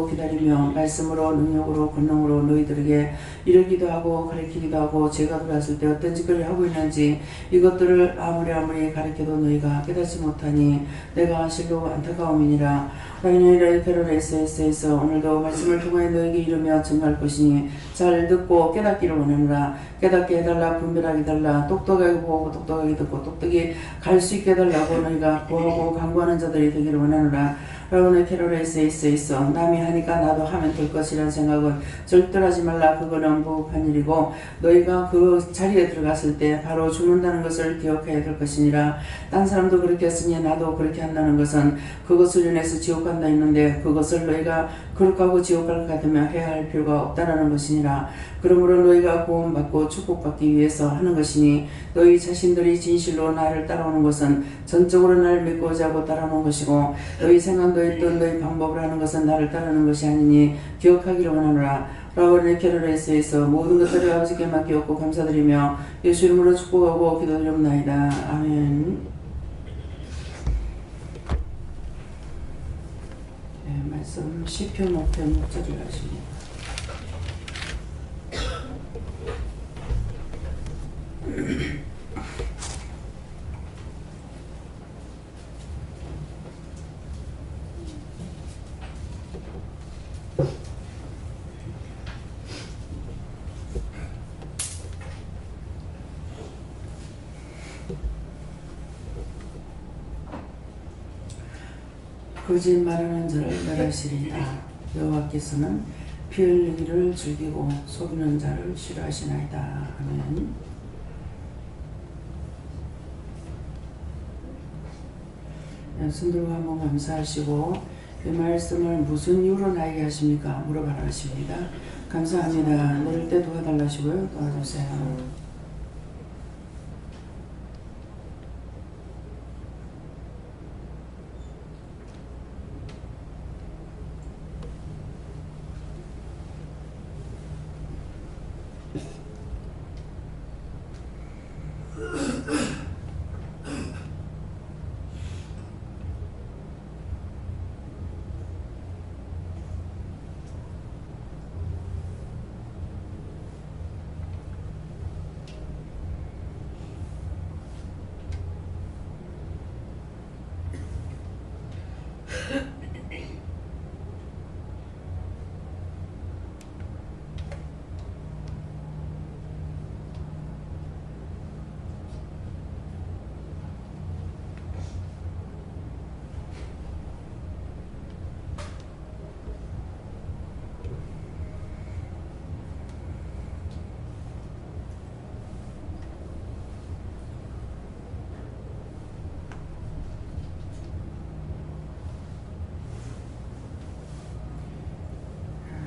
기다리며 말씀으로 능력으로 권능으로 너희들에게 이르기도 하고 가르치기도 하고 제가 들어왔을 때 어떤 짓거리를 하고 있는지 이것들을 아무리 가르쳐도 너희가 깨닫지 못하니 내가 실로 안타까움이니라. 라이너이라이 페로레스에서 오늘도 말씀을 통하여 너에게 이르며 증거할 것이니 잘 듣고 깨닫기를 원하노라. 깨닫게 해달라. 분별하게 해달라. 똑똑하게 보고 똑똑하게 듣고 똑똑히 갈 수 있게 해달라고 너희가 구하고 간구하는 자들이 되기를 원하노라. 라오네 캐롤에서 있어 남이 하니까 나도 하면 될 것이라는 생각은 절대로 하지 말라. 그거는 무법한 일이고 너희가 그 자리에 들어갔을 때 바로 죽는다는 것을 기억해야 될 것이니라. 딴 사람도 그렇게 했으니 나도 그렇게 한다는 것은 그것을 인해서 지옥 간다 했는데 그것을 너희가 그렇게 하고 지옥 갈 것 같으면 해야 할 필요가 없다라는 것이니라. 그러므로 너희가 구원받고 축복받기 위해서 하는 것이니 너희 자신들이 진실로 나를 따라오는 것은 전적으로 나를 믿고자 하고 따라오는 것이고 너희 생각도 했던 너희 방법을 하는 것은 나를 따르는 것이 아니니 기억하기를 원하노라. 라오네 캐롤에스에서 모든 것들을 아버지께 맡기옵고 감사드리며 예수 이름으로 축복하고 기도드리옵나이다. 아멘. 네, 말씀 시편 5편 6절을 하십니다. 거짓말하는 자를 멸하시리이다. 여호와께서는 피 흘리기를 즐기고 속이는 자를 싫어하시나이다. 아멘. 순들과 한번 감사하시고 이 말씀을 무슨 이유로 나에게 하십니까? 물어봐라 하십니다. 감사합니다. 내릴 때 도와달라시고요. 도와주세요.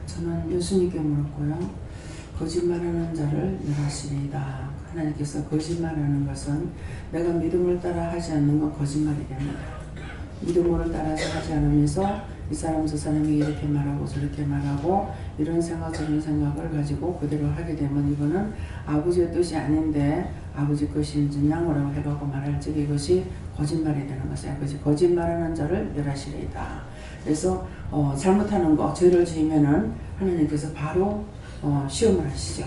저는 예수님께 물었고요. 거짓말하는 자를 멸하시리이다. 하나님께서 거짓말하는 것은 내가 믿음을 따라 하지 않는 건 거짓말이 됩니다. 믿음을 따라서 하지 않으면서 이 사람 저 사람이 이렇게 말하고 저렇게 말하고 이런 생각 저런 생각을 가지고 그대로 하게 되면 이거는 아버지의 뜻이 아닌데 아버지 것인지 양으로 해가고 말할 적에 이것이 거짓말이 되는 것이야. 그것이 거짓말하는 자를 멸하시리이다. 그래서 잘못하는 거 죄를 지으면은 하나님께서 바로 시험을 하시죠.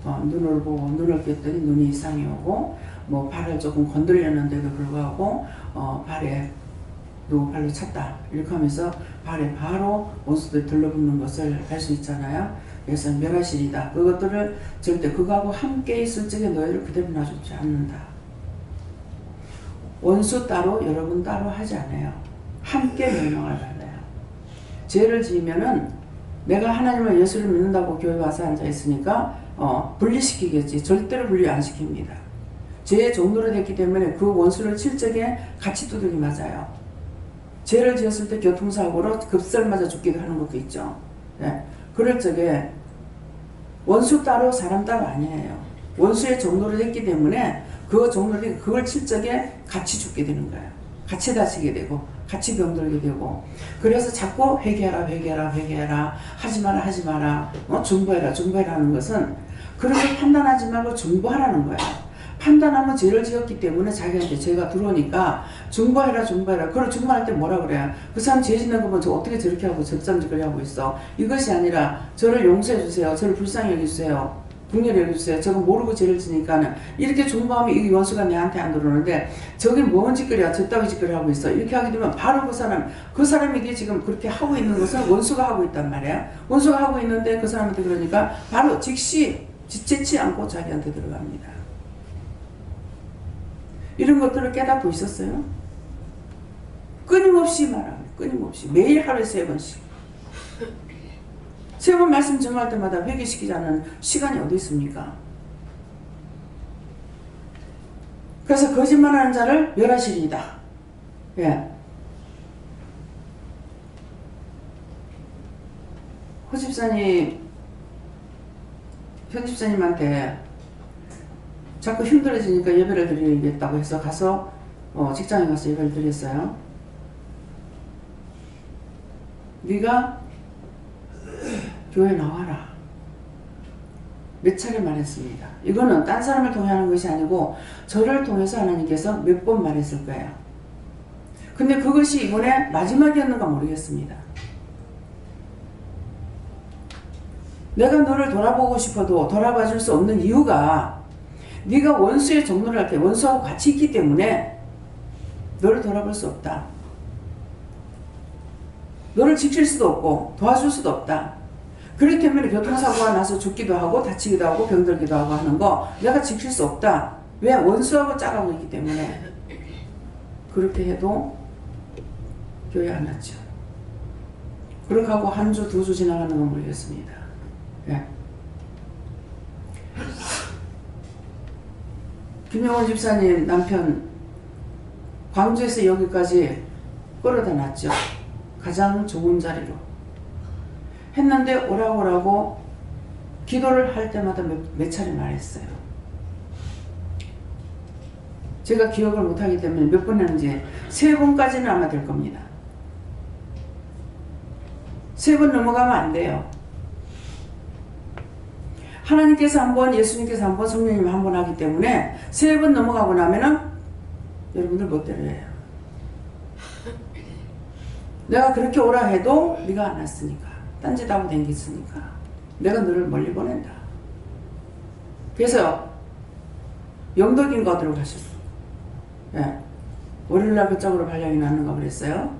눈을 보고 눈을 깼더니 눈이 이상이 오고 뭐 발을 조금 건드렸는데도 불구하고 발에 누구 발로 찼다 이렇게 하면서 발에 바로 원수들 들러붙는 것을 할 수 있잖아요. 그래서 멸하시리다. 그것들을 절대 그거하고 함께 있을 적에 너희를 그대로 놔주지 않는다. 원수 따로 여러분 따로 하지 않아요. 함께 멸망을 받아요. 죄를 지으면은 내가 하나님을 예수를 믿는다고 교회 와서 앉아 있으니까 분리시키겠지. 절대로 분리 안 시킵니다. 죄의 종로로 됐기 때문에 그 원수를 칠 적에 같이 두들기 맞아요. 죄를 지었을 때 교통사고로 급설 맞아 죽기도 하는 것도 있죠. 네. 그럴 적에 원수 따로 사람 따로 아니에요. 원수의 종로로 됐기 때문에 그 종로로 그걸 칠 적에 같이 죽게 되는 거예요. 같이 다치게 되고 같이 병들게 되고 그래서 자꾸 회개하라 하지 마라 중보해라 하는 것은 그렇게 판단하지 말고 중보하라는 거예요. 판단하면 죄를 지었기 때문에 자기한테 죄가 들어오니까 중보해라 중보해라. 그걸 중보할 때 뭐라 그래요? 그 사람 죄 짓는 거 보면 저 어떻게 저렇게 하고 적잠짓거리 하고 있어. 이것이 아니라 저를 용서해 주세요. 저를 불쌍히 여겨주세요. 긍휼히 여겨주세요. 저거 모르고 죄를 지니까는 이렇게 중보하면 이 원수가 내한테 안 들어오는데 저긴 뭔 짓거리야 저따위 짓거리 하고 있어. 이렇게 하게 되면 바로 그 사람에게 지금 그렇게 하고 있는 것은 원수가 하고 있단 말이야. 원수가 하고 있는데 그 사람한테 그러니까 바로 즉시 지체치 않고 자기한테 들어갑니다. 이런 것들을 깨닫고 있었어요. 끊임없이 말합니다. 끊임없이 매일 하루에 3번씩. 3번 말씀 정할 때마다 회개시키지 않는 시간이 어디 있습니까? 그래서 거짓말하는 자를 멸하시리이다. 예. 현 집사님한테 자꾸 힘들어지니까 예배를 드리겠다고 해서 가서 직장에 가서 예배를 드렸어요. 네가 교회 나와라. 몇 차례 말했습니다. 이거는 딴 사람을 통해 하는 것이 아니고 저를 통해서 하나님께서 몇 번 말했을 거예요. 근데 그것이 이번에 마지막이었는가 모르겠습니다. 내가 너를 돌아보고 싶어도 돌아봐 줄 수 없는 이유가 네가 원수의 종로를 할 때 원수하고 같이 있기 때문에 너를 돌아볼 수 없다. 너를 지킬 수도 없고 도와줄 수도 없다. 그렇기 때문에 교통사고가 나서 죽기도 하고 다치기도 하고 병들기도 하고 하는 거 내가 지킬 수 없다. 왜? 원수하고 짜가고 있기 때문에. 그렇게 해도 교회 안 왔죠. 그렇게 하고 한 주, 2주 지나가는 건 모르겠습니다. 예. 김영원 집사님 남편 광주에서 여기까지 끌어다 놨죠. 가장 좋은 자리로 했는데 오라고 기도를 할 때마다 몇 차례 말했어요. 제가 기억을 못하기 때문에 몇 번 했는지 3번까지는 아마 될 겁니다. 3번 넘어가면 안 돼요. 하나님께서 한 번, 예수님께서 한 번, 성령님 한 번 하기 때문에 3번 넘어가고 나면은 여러분들 멋대로 해요. 내가 그렇게 오라 해도 네가 안 왔으니까, 딴짓 하고 댕겼으니까 내가 너를 멀리 보낸다. 그래서 영덕인가 어디로 가셨어. 예. 월요일날 그쪽으로 발령이 났는가 그랬어요.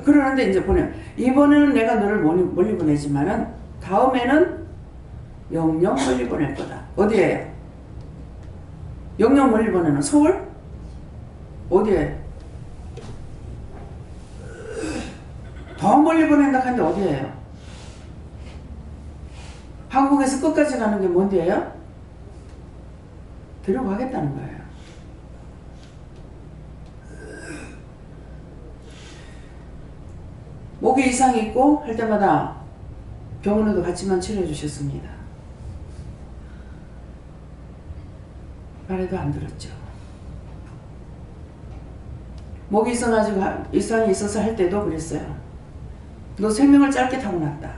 그러는데 이제 이번에는 내가 너를 멀리 보내지만은 다음에는 영영 멀리 보낼 거다. 어디에요? 영영 멀리 보내는 서울? 어디에? 더 멀리 보낸다 하는데 어디에요? 한국에서 끝까지 가는 게 뭔데요? 데려가겠다는 거예요. 목에 이상이 있고 할 때마다 병원에도 같이만 치료해 주셨습니다. 말해도 안 들었죠. 목이 이상이 있어서 할 때도 그랬어요. 너 생명을 짧게 타고났다.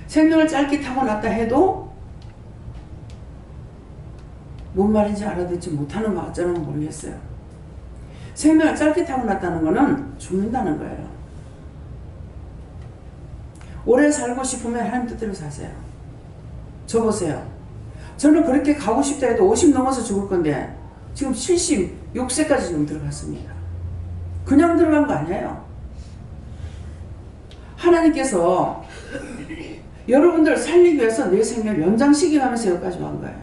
생명을 짧게 타고났다 해도 뭔 말인지 알아듣지 못하는 거 어쩌는 모르겠어요. 생명을 짧게 타고났다는 거는 죽는다는 거예요. 오래 살고 싶으면 하나님 뜻대로 사세요. 저 보세요. 저는 그렇게 가고 싶다 해도 50 넘어서 죽을 건데 지금 76세까지 지금 들어갔습니다. 그냥 들어간 거 아니에요. 하나님께서 여러분들 살리기 위해서 내 생명을 연장시켜 가면서 여기까지 온 거예요.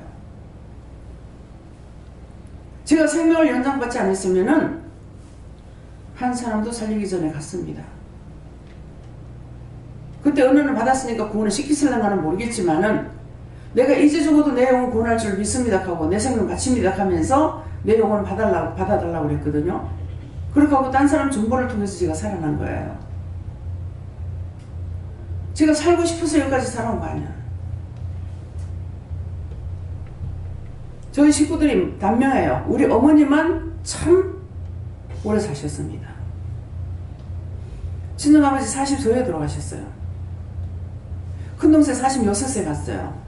제가 생명을 연장받지 않았으면은 한 사람도 살리기 전에 갔습니다. 그때 은혜는 받았으니까 구원을 시키실랑가는 모르겠지만은 내가 이제 죽어도 내 영혼 구원할 줄 믿습니다 하고 내 생명 바칩니다 하면서 내 영혼을 받아달라고 그랬거든요. 그렇게 하고 딴 사람 정보를 통해서 제가 살아난 거예요. 제가 살고 싶어서 여기까지 살아온 거 아니야. 저희 식구들이 단명해요. 우리 어머니만 참 오래 사셨습니다. 친정아버지 40소에 돌아가셨어요. 큰동생 46세 갔어요.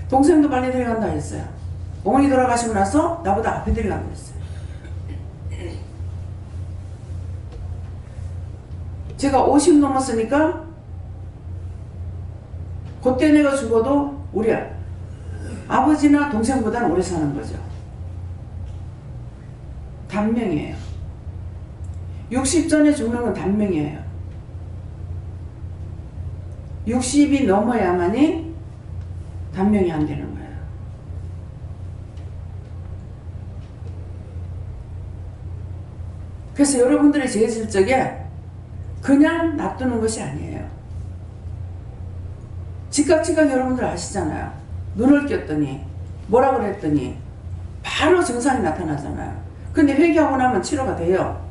동생도 빨리 데려간다 했어요. 어머니 돌아가시고 나서 나보다 앞에 데려간다 했어요. 제가 50 넘었으니까 그때 내가 죽어도 우리 아버지나 동생보다는 오래 사는 거죠. 단명이에요. 60 전에 죽는 건 단명이에요. 60이 넘어야만이 단명이 안 되는 거예요. 그래서 여러분들의 제질적에 그냥 놔두는 것이 아니에요. 즉각 여러분들 아시잖아요. 눈을 꼈더니 뭐라 그랬더니 바로 증상이 나타나잖아요. 근데 회개하고 나면 치료가 돼요.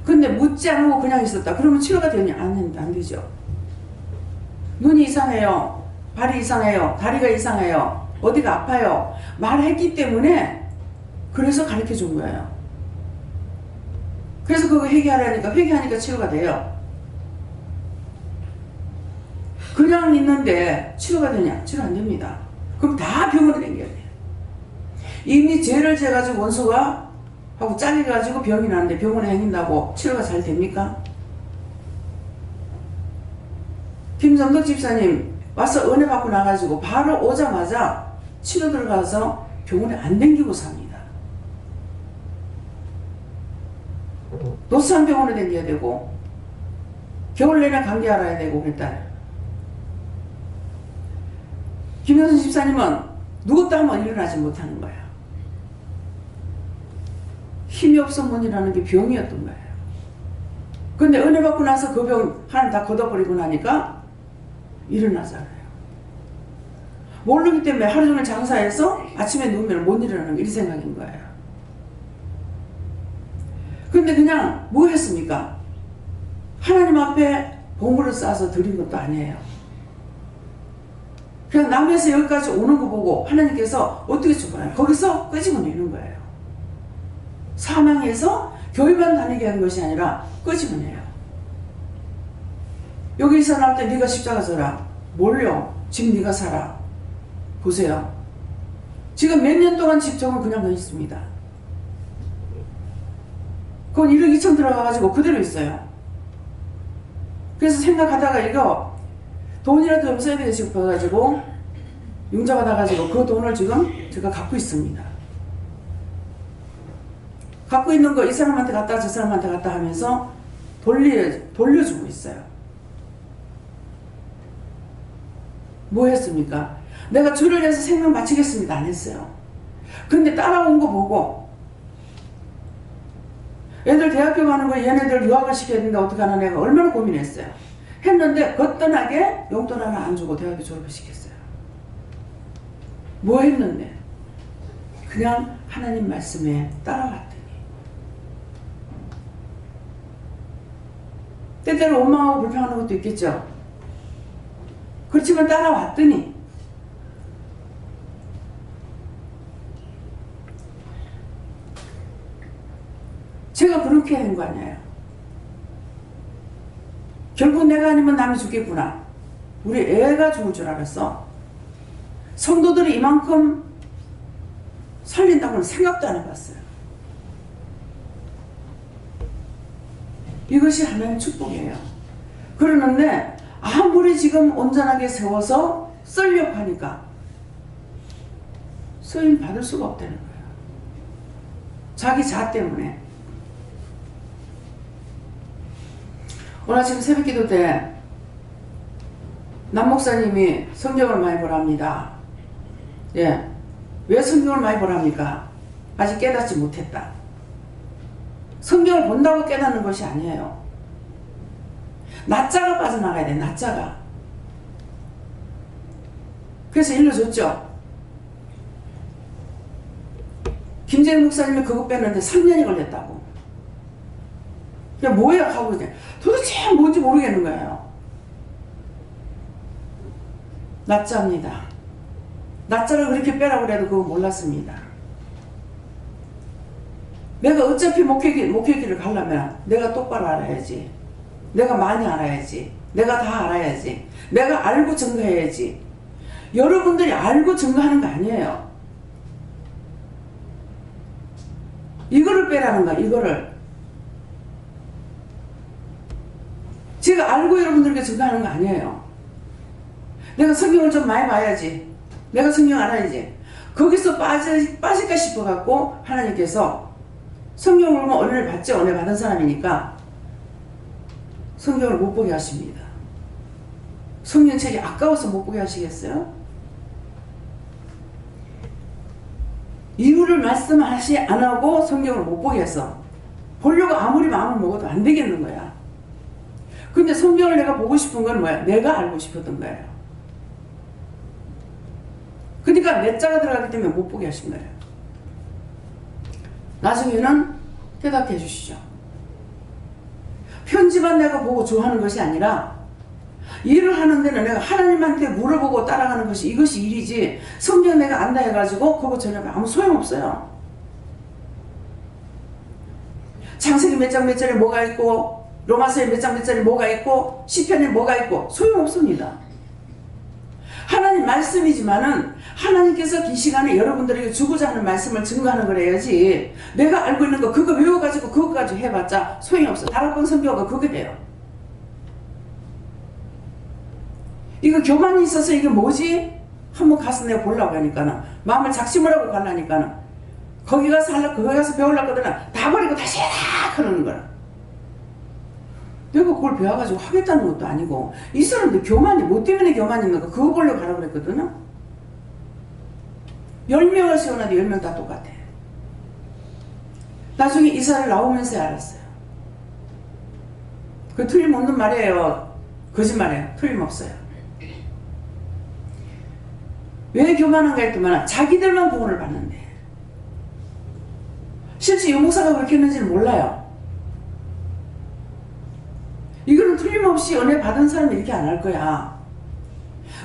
근데 묻지 않고 그냥 있었다. 그러면 치료가 되냐? 안 되죠. 눈이 이상해요. 발이 이상해요. 다리가 이상해요. 어디가 아파요. 말했기 때문에 그래서 가르쳐 준 거예요. 그래서 그거 회개하니까 치료가 돼요. 그냥 있는데 치료가 되냐? 치료 안 됩니다. 그럼 다 병원에 댕겨야 돼요. 이미 죄를 져가지고 원수가 하고 잘려가지고 병이 나는데 병원에 행긴다고 치료가 잘 됩니까? 김정덕 집사님 와서 은혜 받고 나가지고 바로 오자마자 치료 들어가서 병원에 안 댕기고 삽니다. 노산병원에 댕겨야 되고 겨울 내내 감기 알아야 되고 그랬다. 김영선 집사님은 누웠다 하면 일어나지 못하는 거야. 힘이 없어 못 일어나는 게 병이었던 거예요. 근데 은혜 받고 나서 그 병 하나 다 걷어버리고 나니까 일어나잖아요. 모르기 때문에 하루 종일 장사해서 아침에 누우면 못 일어나는 게 이 생각인 거예요. 근데 그냥 뭐 했습니까? 하나님 앞에 보물을 쌓아서 드린 것도 아니에요. 그냥 남에서 여기까지 오는 거 보고 하나님께서 어떻게 주나요? 거기서 끄집어내는 거예요. 사망해서 교회만 다니게 한 것이 아니라 끄집어내요. 여기 있어 나올 때 네가 십자가 져라. 뭘요? 집 네가 사라. 보세요. 지금 몇 년 동안 집정은 그냥 가 있습니다. 그건 1억 2천 들어가가지고 그대로 있어요. 그래서 생각하다가 이거 돈이라도 좀 써야 되겠지 싶어가지고 융자 받아가지고 그 돈을 지금 제가 갖고 있습니다. 갖고 있는 거 이 사람한테 갖다 저 사람한테 갖다 하면서 돌려주고 있어요. 뭐 했습니까? 내가 주를 위해서 생명 바치겠습니다. 안 했어요. 근데 따라온 거 보고 애들 대학교 가는 거 얘네들 유학을 시켜야 되는데 어떡하나 내가 얼마나 고민했어요. 했는데 거뜬하게 용돈 하나 안 주고 대학교 졸업을 시켰어요. 뭐 했는데? 그냥 하나님 말씀에 따라왔더니 때때로 원망하고 불평하는 것도 있겠죠. 그렇지만 따라왔더니 제가 그렇게 된 거 아니에요. 결국 내가 아니면 남이 죽겠구나. 우리 애가 죽을 줄 알았어. 성도들이 이만큼 살린다고는 생각도 안 해봤어요. 이것이 하나님의 축복이에요. 그러는데 아무리 지금 온전하게 세워서 쓰려고 하니까 쓰임 받을 수가 없다는 거예요. 자기 자 때문에. 오늘 아침 새벽기도 때 남 목사님이 성경을 많이 보랍니다. 예, 왜 성경을 많이 보랍니까? 아직 깨닫지 못했다. 성경을 본다고 깨닫는 것이 아니에요. 낮자가 빠져나가야 돼. 낮자가. 그래서 일러줬죠. 김재일 목사님이 그거 뺐는데 3년이 걸렸다고. 그냥 뭐야 하고 이제 도대체 뭔지 모르겠는 거예요. 낮자입니다. 낮자를 그렇게 빼라고 그래도 그거 몰랐습니다. 내가 어차피 목회길을 가려면 내가 똑바로 알아야지. 내가 많이 알아야지. 내가 다 알아야지. 내가 알고 증거해야지. 여러분들이 알고 증거하는 거 아니에요. 이거를 빼라는 거야. 이거를. 제가 알고 여러분들에게 증거하는 거 아니에요. 내가 성경을 좀 많이 봐야지. 내가 성경 알아야지. 거기서 빠질까 싶어갖고 하나님께서 성경을 보면 은혜를 받죠. 은혜 받은 사람이니까 성경을 못 보게 하십니다. 성경책이 아까워서 못 보게 하시겠어요? 이유를 말씀하시 안 하고 성경을 못 보게 해서 보려고 아무리 마음을 먹어도 안 되겠는 거야. 근데 성경을 내가 보고 싶은 건 뭐야? 내가 알고 싶었던 거예요. 그러니까 내 자가 들어가기 때문에 못 보게 하신 거예요. 나중에는 대답해 주시죠. 편지만 내가 보고 좋아하는 것이 아니라 일을 하는 데는 내가 하나님한테 물어보고 따라가는 것이 이것이 일이지 성경 내가 안다 해가지고 그거 전혀 아무 소용없어요. 창세기 몇 장 몇 절에 뭐가 있고 로마서에 몇 장 몇 절에 뭐가 있고 시편에 뭐가 있고 소용없습니다. 하나님 말씀이지만은 하나님께서 긴 시간에 여러분들에게 주고자 하는 말씀을 증거하는 거래야지 내가 알고 있는 거 그거 외워가지고 그거까지 해봤자 소용이 없어. 다락방 선교가 그거예요. 이거 교만이 있어서 이게 뭐지? 한번 가서 내가 보려고 하니까는 마음을 작심을 하고 가려니까는 거기 가서 거기 가서 배우려고 하더니 다 버리고 다시 해라 그러는 거야. 내가 그걸 배워가지고 하겠다는 것도 아니고 이 사람들 교만이 뭐 때문에 교만이 있는 거 그거 보려고 가라고 그랬거든요. 10명을 세워놨는데 10명 다 똑같아. 나중에 이사를 나오면서 알았어요. 그 틀림없는 말이에요. 거짓말이에요. 틀림없어요. 왜 교만한가 했더만 자기들만 구원을 받는데 실제 유목사가 그렇게 했는지는 몰라요. 이거는 틀림없이 은혜 받은 사람이 이렇게 안 할 거야.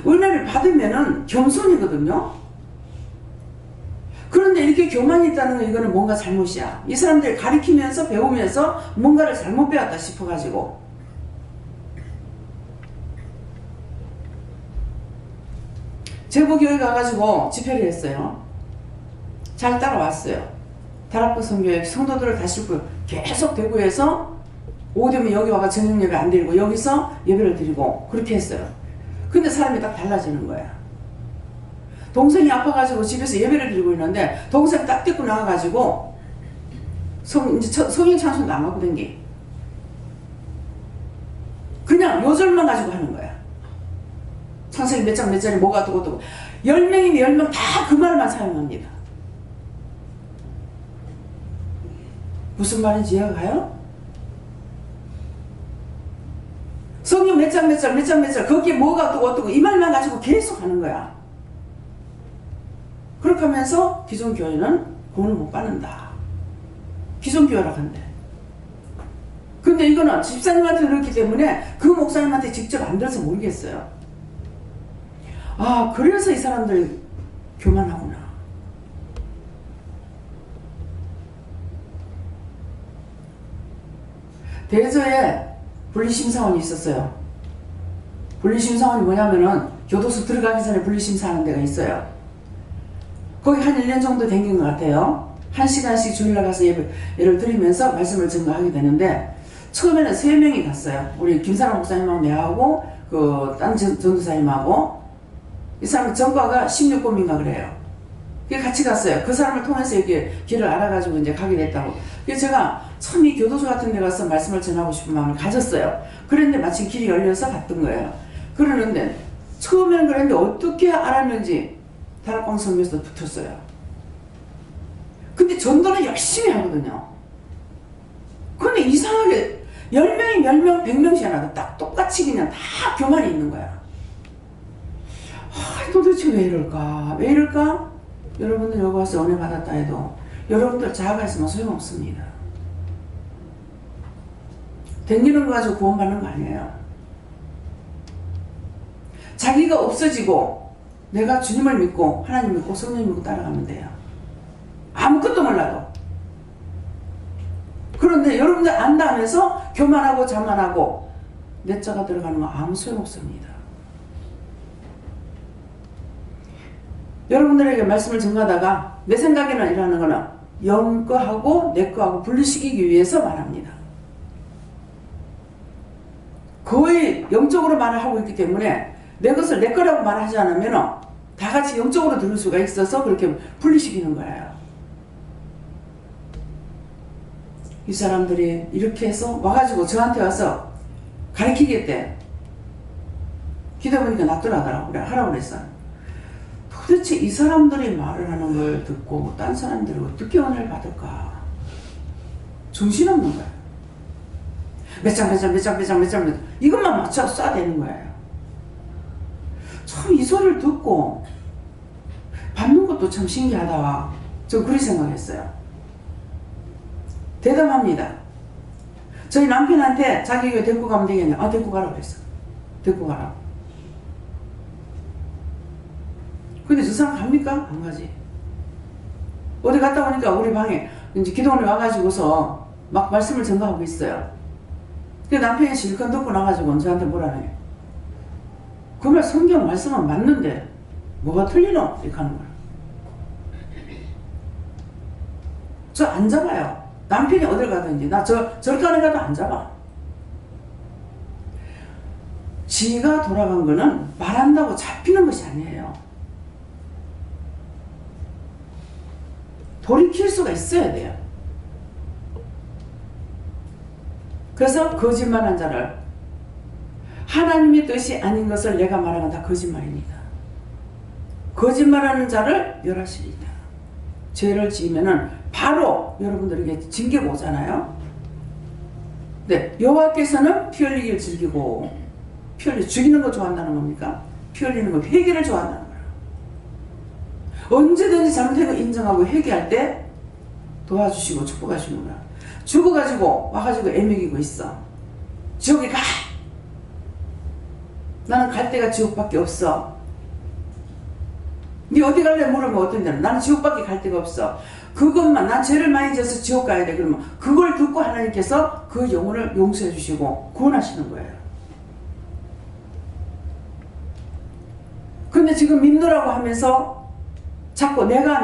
은혜를 받으면은 겸손이거든요. 그런데 이렇게 교만이 있다는 건 이거는 뭔가 잘못이야. 이 사람들 가르치면서 배우면서 뭔가를 잘못 배웠다 싶어가지고 제보교회 가가지고 집회를 했어요. 잘 따라왔어요. 다락방 선교회 성도들을 다 싣고 계속 대구에서 오후 되면 여기 와가 저녁 예배 안 드리고 여기서 예배를 드리고 그렇게 했어요. 근데 사람이 딱 달라지는 거야. 동생이 아파가지고 집에서 예배를 드리고 있는데 동생 딱 떼고 나와가지고 성인 찬송도 안 갖고 댕기. 그냥 요절만 가지고 하는 거야. 창세기 몇 장 몇 절에 뭐가 어떻고 10명이면 10명 다 그 말만 사용합니다. 무슨 말인지 이해가 가요? 성경 몇 장 몇 절 몇 장 몇 절 거기에 뭐가 어떻고 이 말만 가지고 계속 하는 거야. 그렇게 하면서 기존 교회는 구원을 못 받는다. 기존 교회라고 한대. 근데 이거는 집사님한테 그렇기 때문에 그 목사님한테 직접 안 들어서 모르겠어요. 아, 그래서 이 사람들 교만하구나. 대저에 분리심사원이 있었어요. 분리심사원이 뭐냐면은 교도소 들어가기 전에 분리심사하는 데가 있어요. 거기 한 1년 정도 댕긴 것 같아요. 1시간씩 주일날 가서 예를 드리면서 말씀을 증거하게 되는데 처음에는 3명이 갔어요. 우리 김사람 목사님하고 내하고 딴 전도사님하고 이 사람은 전과가 16범인가 그래요. 같이 갔어요. 그 사람을 통해서 이렇게 길을 알아가지고 이제 가게 됐다고. 그래서 제가 참 이 교도소 같은 데 가서 말씀을 전하고 싶은 마음을 가졌어요. 그런데 마침 길이 열려서 갔던 거예요. 그러는데 처음에는 그랬는데 어떻게 알았는지 다락방 선교에서 붙었어요. 근데 전도는 열심히 하거든요. 근데 이상하게 10명이 10명, 100명씩 하나도 딱 똑같이 그냥 다 교만이 있는 거야. 아, 도대체 왜 이럴까? 왜 이럴까? 여러분들 여기 와서 은혜 받았다 해도 여러분들 자아가 있으면 소용없습니다. 댕기는 거 가지고 구원받는 거 아니에요. 자기가 없어지고 내가 주님을 믿고 하나님 믿고 성령 믿고 따라가면 돼요. 아무것도 몰라도. 그런데 여러분들 안다 하면서 교만하고 자만하고 내 자가 들어가는 거 아무 소용없습니다. 여러분들에게 말씀을 전하다가 내 생각에는 이라는 거는 영 거하고 내 거하고 분리시키기 위해서 말합니다. 거의 영적으로 말을 하고 있기 때문에 내 것을 내 거라고 말하지 않으면 다 같이 영적으로 들을 수가 있어서 그렇게 분리시키는 거예요. 이 사람들이 이렇게 해서 와가지고 저한테 와서 가르치겠대. 기도해보니까 납득하더라고. 그래 하라고 그랬어. 도대체 이 사람들이 말을 하는 걸 듣고 딴 사람들이 어떻게 은혜를 받을까? 정신없는 거야. 몇 장 이것만 맞춰 쏴야 되는 거예요. 참 이 소리를 듣고 받는 것도 참 신기하다. 저 그렇게 생각했어요. 대담합니다. 저희 남편한테 자기 교회 데리고 가면 되겠냐? 아, 데리고 가라고 그랬어. 데리고 가라고. 근데 저 사람 갑니까? 안 가지. 어디 갔다 오니까 우리 방에 이제 기도원에 와가지고서 막 말씀을 전가하고 있어요. 그 남편이 실컷 듣고 나가지고 저한테 뭐라 해요. 그 말 성경 말씀은 맞는데 뭐가 틀리노? 이렇게 하는 거야. 저 안 잡아요. 남편이 어딜 가든지 나 절간에 가도 안 잡아. 지가 돌아간 거는 말한다고 잡히는 것이 아니에요. 돌이킬 수가 있어야 돼요. 그래서 거짓말한 자를 하나님의 뜻이 아닌 것을 내가 말하면 다 거짓말입니다. 거짓말하는 자를 멸하시리다. 죄를 지으면은 바로 여러분들에게 징계가 오잖아요. 네, 여호와께서는 피 흘리기를 즐기고 피 흘리 죽이는 거 좋아한다는 겁니까? 피 흘리는 거 회개를 좋아한다는 거예요. 언제든지 잘못한 거 인정하고 회개할 때 도와주시고 축복하시는 거야. 죽어가지고 와가지고 애먹이고 있어. 지옥에 가! 나는 갈 데가 지옥밖에 없어. 네 어디 갈래 물으면 어떤 데는 나는 지옥밖에 갈 데가 없어. 그것만 난 죄를 많이 져서 지옥 가야 돼. 그러면 그걸 듣고 하나님께서 그 영혼을 용서해 주시고 구원하시는 거예요. 근데 지금 믿노라고 하면서 자꾸 내가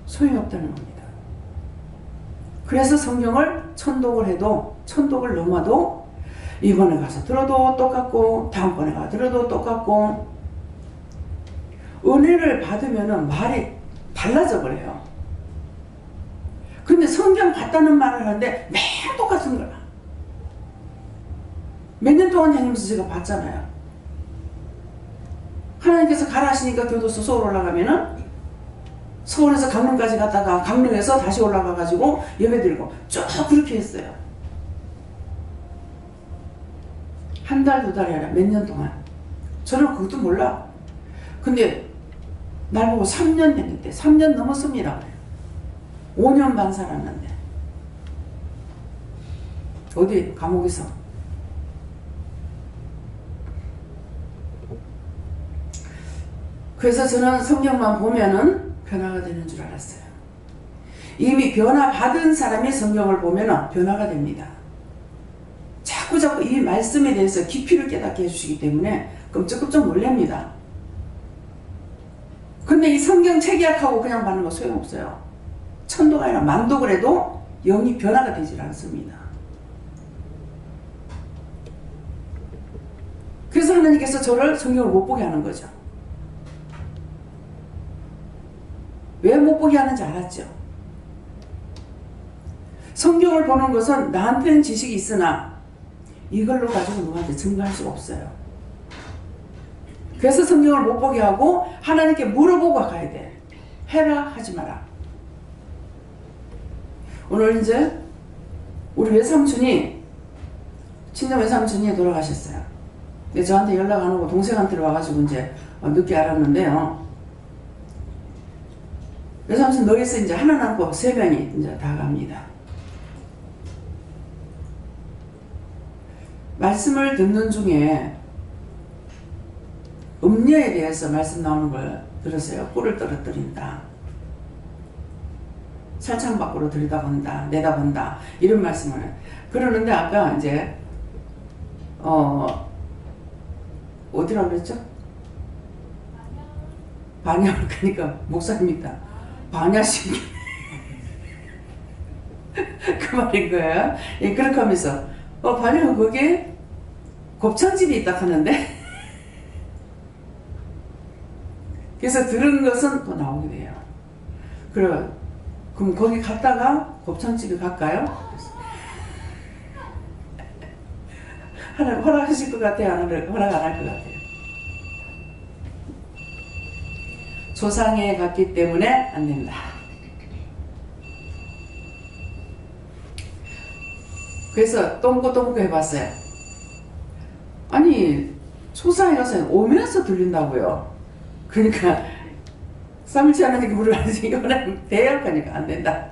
소용이 없다는 겁니다. 그래서 성경을 천독을 해도 천독을 넘어도 이번에 가서 들어도 똑같고 다음번에 가서 들어도 똑같고 은혜를 받으면 말이 달라져 버려요. 근데 성경 봤다는 말을 하는데 매일 똑같은 거야. 몇 년 동안 다니면서 제가 봤잖아요. 하나님께서 가라 하시니까 교도소 서울 올라가면은 서울에서 강릉까지 갔다가 강릉에서 다시 올라가가지고 예배드리고 쭉 그렇게 했어요. 한 달, 두 달이 아니라 몇 년 동안. 저는 그것도 몰라. 근데 날 보고 3년 됐는데 3년 넘었습니다. 5년 반 살았는데 어디 감옥에서. 그래서 저는 성경만 보면은 변화가 되는 줄 알았어요. 이미 변화받은 사람이 성경을 보면은 변화가 됩니다. 자꾸 이 말씀에 대해서 깊이를 깨닫게 해주시기 때문에 끔찍끔찍 놀랍니다. 근데 이 성경 책약하고 그냥 받는 거 소용없어요. 천도가 아니라 만독을 해도 영이 변화가 되질 않습니다. 그래서 하나님께서 저를 성경을 못 보게 하는 거죠. 왜 못 보게 하는지 알았죠. 성경을 보는 것은 나한테는 지식이 있으나 이걸로 가지고 누구한테 증거할 수가 없어요. 그래서 성경을 못 보게 하고 하나님께 물어보고 가야 돼. 해라 하지 마라. 오늘 이제 우리 외삼촌이 친정 외삼촌이 돌아가셨어요. 근데 저한테 연락 안 오고 동생한테 와가지고 이제 늦게 알았는데요. 외삼촌 너에서 이제 하나 남고 3명이 이제 다 갑니다. 말씀을 듣는 중에 음녀에 대해서 말씀 나오는 걸 들었어요. 꿀을 떨어뜨린다. 살창 밖으로 들여다본다. 내다본다. 이런 말씀을. 그러는데 아까 이제 어디라고 그랬죠? 반야를 가니까 목사님이다. 반야신경. 그 말인 거예요. 예, 그렇게 하면서, 반야가 거기에 곱창집이 있다 하는데, 그래서 들은 것은 또 나오게 돼요. 그럼 거기 갔다가 곱창집에 갈까요? 허락하실 것 같아요? 허락 안 할 것 같아요? 조상에 갔기 때문에 안 된다. 그래서 똥꼬 해봤어요. 아니, 조상에 가서 오면서 들린다고요. 그러니까 3일째 하나님께 물을 안 주니까 이거는 대역하니까 안 된다.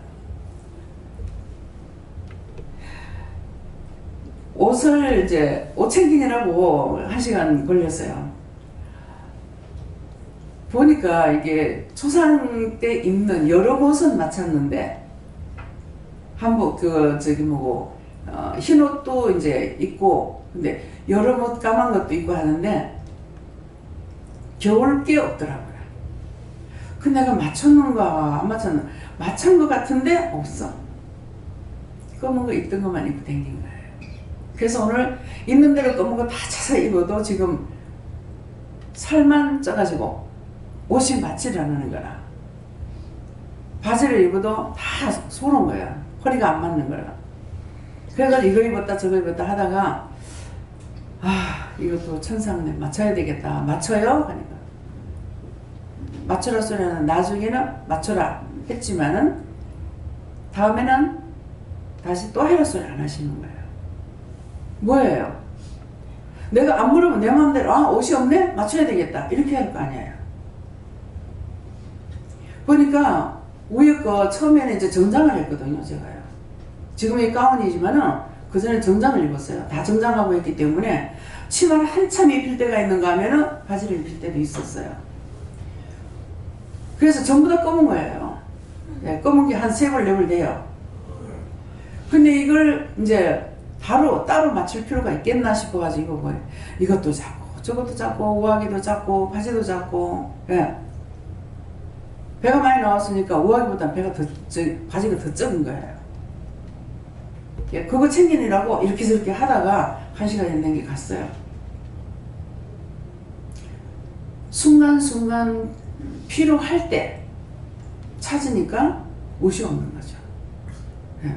옷을 이제 옷 챙기느라고 1시간 걸렸어요. 보니까 이게 초상 때 입는 여러 옷은 맞췄는데 한복 흰 옷도 이제 입고 근데 여름 옷 까만 것도 입고 하는데 겨울 게 없더라고요. 그 내가 맞췄는가 안 맞췄는가 맞춘 것 같은데 없어. 검은 거 입던 것만 입고 다닌 거예요. 그래서 오늘 있는 대로 검은 거 다 찾아 입어도 지금 살만 쪄가지고 옷이 맞지를 않는 거라. 바지를 입어도 다 소른 거야. 허리가 안 맞는 거라. 그래가지고 이거 입었다 저거 입었다 하다가 이것도 천상래 맞춰야 되겠다. 맞춰요? 하니까 맞춰라 소리는 나중에는 맞춰라 했지만은 다음에는 다시 또 해라 소리 안 하시는 거예요. 뭐예요? 내가 안 물으면 내 마음대로 옷이 없네? 맞춰야 되겠다. 이렇게 할 거 아니에요. 보니까 위에 거 처음에는 이제 정장을 했거든요. 제가요. 지금 이 가운이지만은 그 전에 정장을 입었어요. 다 정장하고 했기 때문에 치마를 한참 입힐 때가 있는가 하면은 바지를 입힐 때도 있었어요. 그래서 전부 다 검은 거예요. 네, 검은 게 한 3벌 4벌 돼요. 근데 이걸 이제 따로 맞출 필요가 있겠나 싶어가지고 뭐 이것도 작고 저것도 작고 우아기도 작고 바지도 작고 예. 배가 많이 나왔으니까 우아기보다 바지가 더 적은 거예요. 예, 그거 챙기느라고 이렇게 저렇게 하다가 1시간이 넘게 갔어요. 순간순간 필요할 때 찾으니까 옷이 없는 거죠. 예.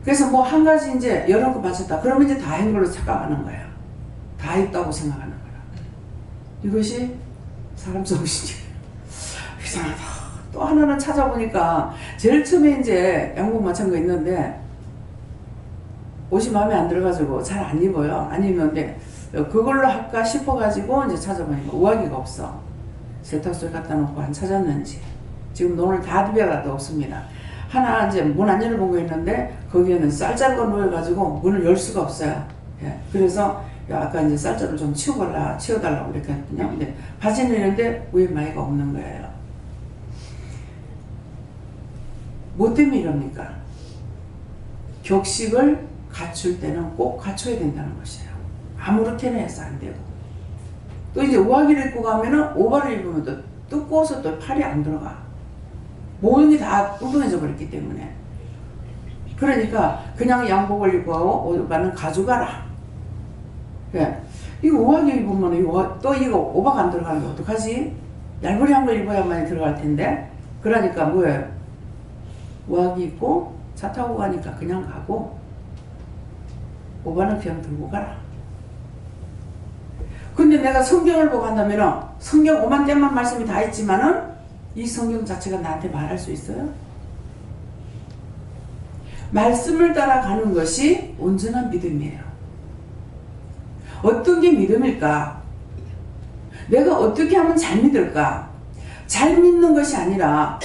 그래서 뭐 한 가지 이제 여러 거 맞췄다. 그러면 이제 다인 걸로 착각하는 거예요. 다 있다고 생각하는 거라. 이것이 사람 정신이에요. 이상하다. 또 하나는 찾아보니까 제일 처음에 이제 양복 맞춘 거 있는데 옷이 마음에 안 들어가지고 잘 안 입어요. 안 입는데 그걸로 할까 싶어가지고 이제 찾아보니까 우아기가 없어. 세탁소에 갖다 놓고 안 찾았는지 지금 오늘 다 비벼가도 없습니다. 하나 이제 문 안 열어본 거 있는데 거기에는 쌀자루가 놓여가지고 문을 열 수가 없어요. 예. 그래서 아까 이제 쌀자루 좀 치워달라고 이렇게 했거든요. 근데 바지는 있는데 위에 마이가 없는 거예요. 뭐 때문에 이럽니까? 격식을 갖출 때는 꼭 갖춰야 된다는 것이에요. 아무렇게나 해서 안 되고. 또 이제 우아기를 입고 가면은 오바를 입으면 또 두꺼워서 또 팔이 안 들어가. 모든 게 다 뚱뚱해져 버렸기 때문에. 그러니까 그냥 양복을 입고 하고 오바는 가져가라. 예. 이거 우아기 입으면 또 이거 오바가 안 들어가는 게 어떡하지? 얇으리한 걸 입어야만 들어갈 텐데. 그러니까 뭐예요? 우아기 입고 차 타고 가니까 그냥 가고 오바는 그냥 들고 가라. 근데 내가 성경을 보고 한다면은 성경 5만 댐만 말씀이 다 있지만은 이 성경 자체가 나한테 말할 수 있어요? 말씀을 따라가는 것이 온전한 믿음이에요. 어떤 게 믿음일까? 내가 어떻게 하면 잘 믿을까? 잘 믿는 것이 아니라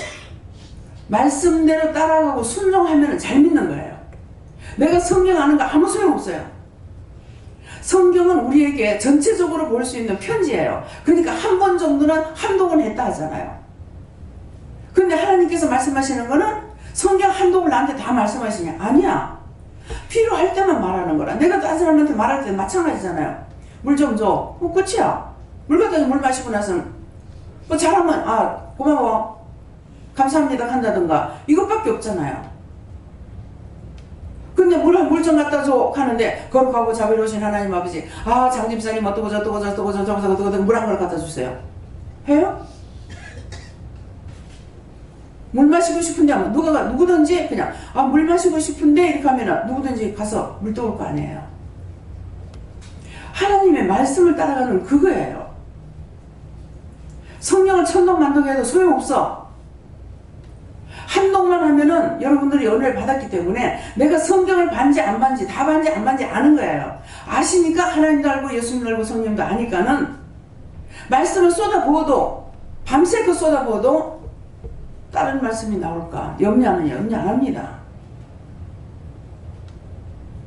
말씀대로 따라가고 순종하면 잘 믿는 거예요. 내가 성경 아는 거 아무 소용없어요. 성경은 우리에게 전체적으로 볼 수 있는 편지예요. 그러니까 한 번 정도는 함독은 했다 하잖아요. 근데 하나님께서 말씀하시는 거는 성경 한독을 나한테 다 말씀하시냐? 아니야. 필요할 때만 말하는 거라. 내가 다른 사람한테 말할 때 마찬가지잖아요. 물 좀 줘. 끝이야. 물 갖다 물 마시고 나서는 뭐 잘하면 아 고마워 감사합니다 한다든가 이것밖에 없잖아요. 근데 물 좀 갖다 줘 하는데 거룩하고 자비로우신 하나님 아버지 아 장집사님 어떠고 저떠고 물 한 그릇 갖다 주세요. 해요? 물 마시고 싶은데 누구든지 그냥 아 물 마시고 싶은데 이렇게 하면 누구든지 가서 물 떠올 거 아니에요. 하나님의 말씀을 따라가는 그거예요. 성령을 천동만동 해도 소용없어. 한동만 하면은 여러분들이 은혜를 받았기 때문에 내가 성경을 반지 안 반지 다 반지 안 반지 아는 거예요. 아시니까 하나님도 알고 예수님도 알고 성령도 아니까는 말씀을 쏟아부어도 밤새껏 쏟아부어도 다른 말씀이 나올까 염려 안 합니다.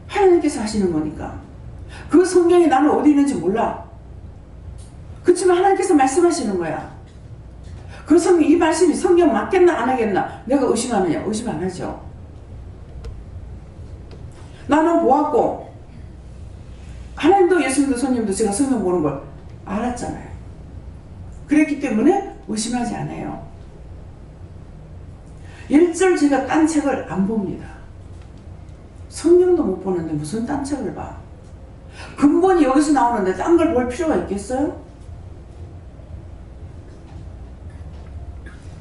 하나님께서 하시는 거니까. 그 성경이 나는 어디 있는지 몰라. 그렇지만 하나님께서 말씀하시는 거야. 그 성경, 이 말씀이 성경 맞겠나 안 하겠나 내가 의심하느냐? 의심 안 하죠. 나는 보았고 하나님도 예수님도 성령도 제가 성경 보는 걸 알았잖아요. 그랬기 때문에 의심하지 않아요. 일절 제가 딴 책을 안 봅니다. 성경도 못 보는데 무슨 딴 책을 봐. 근본이 여기서 나오는데 딴 걸 볼 필요가 있겠어요?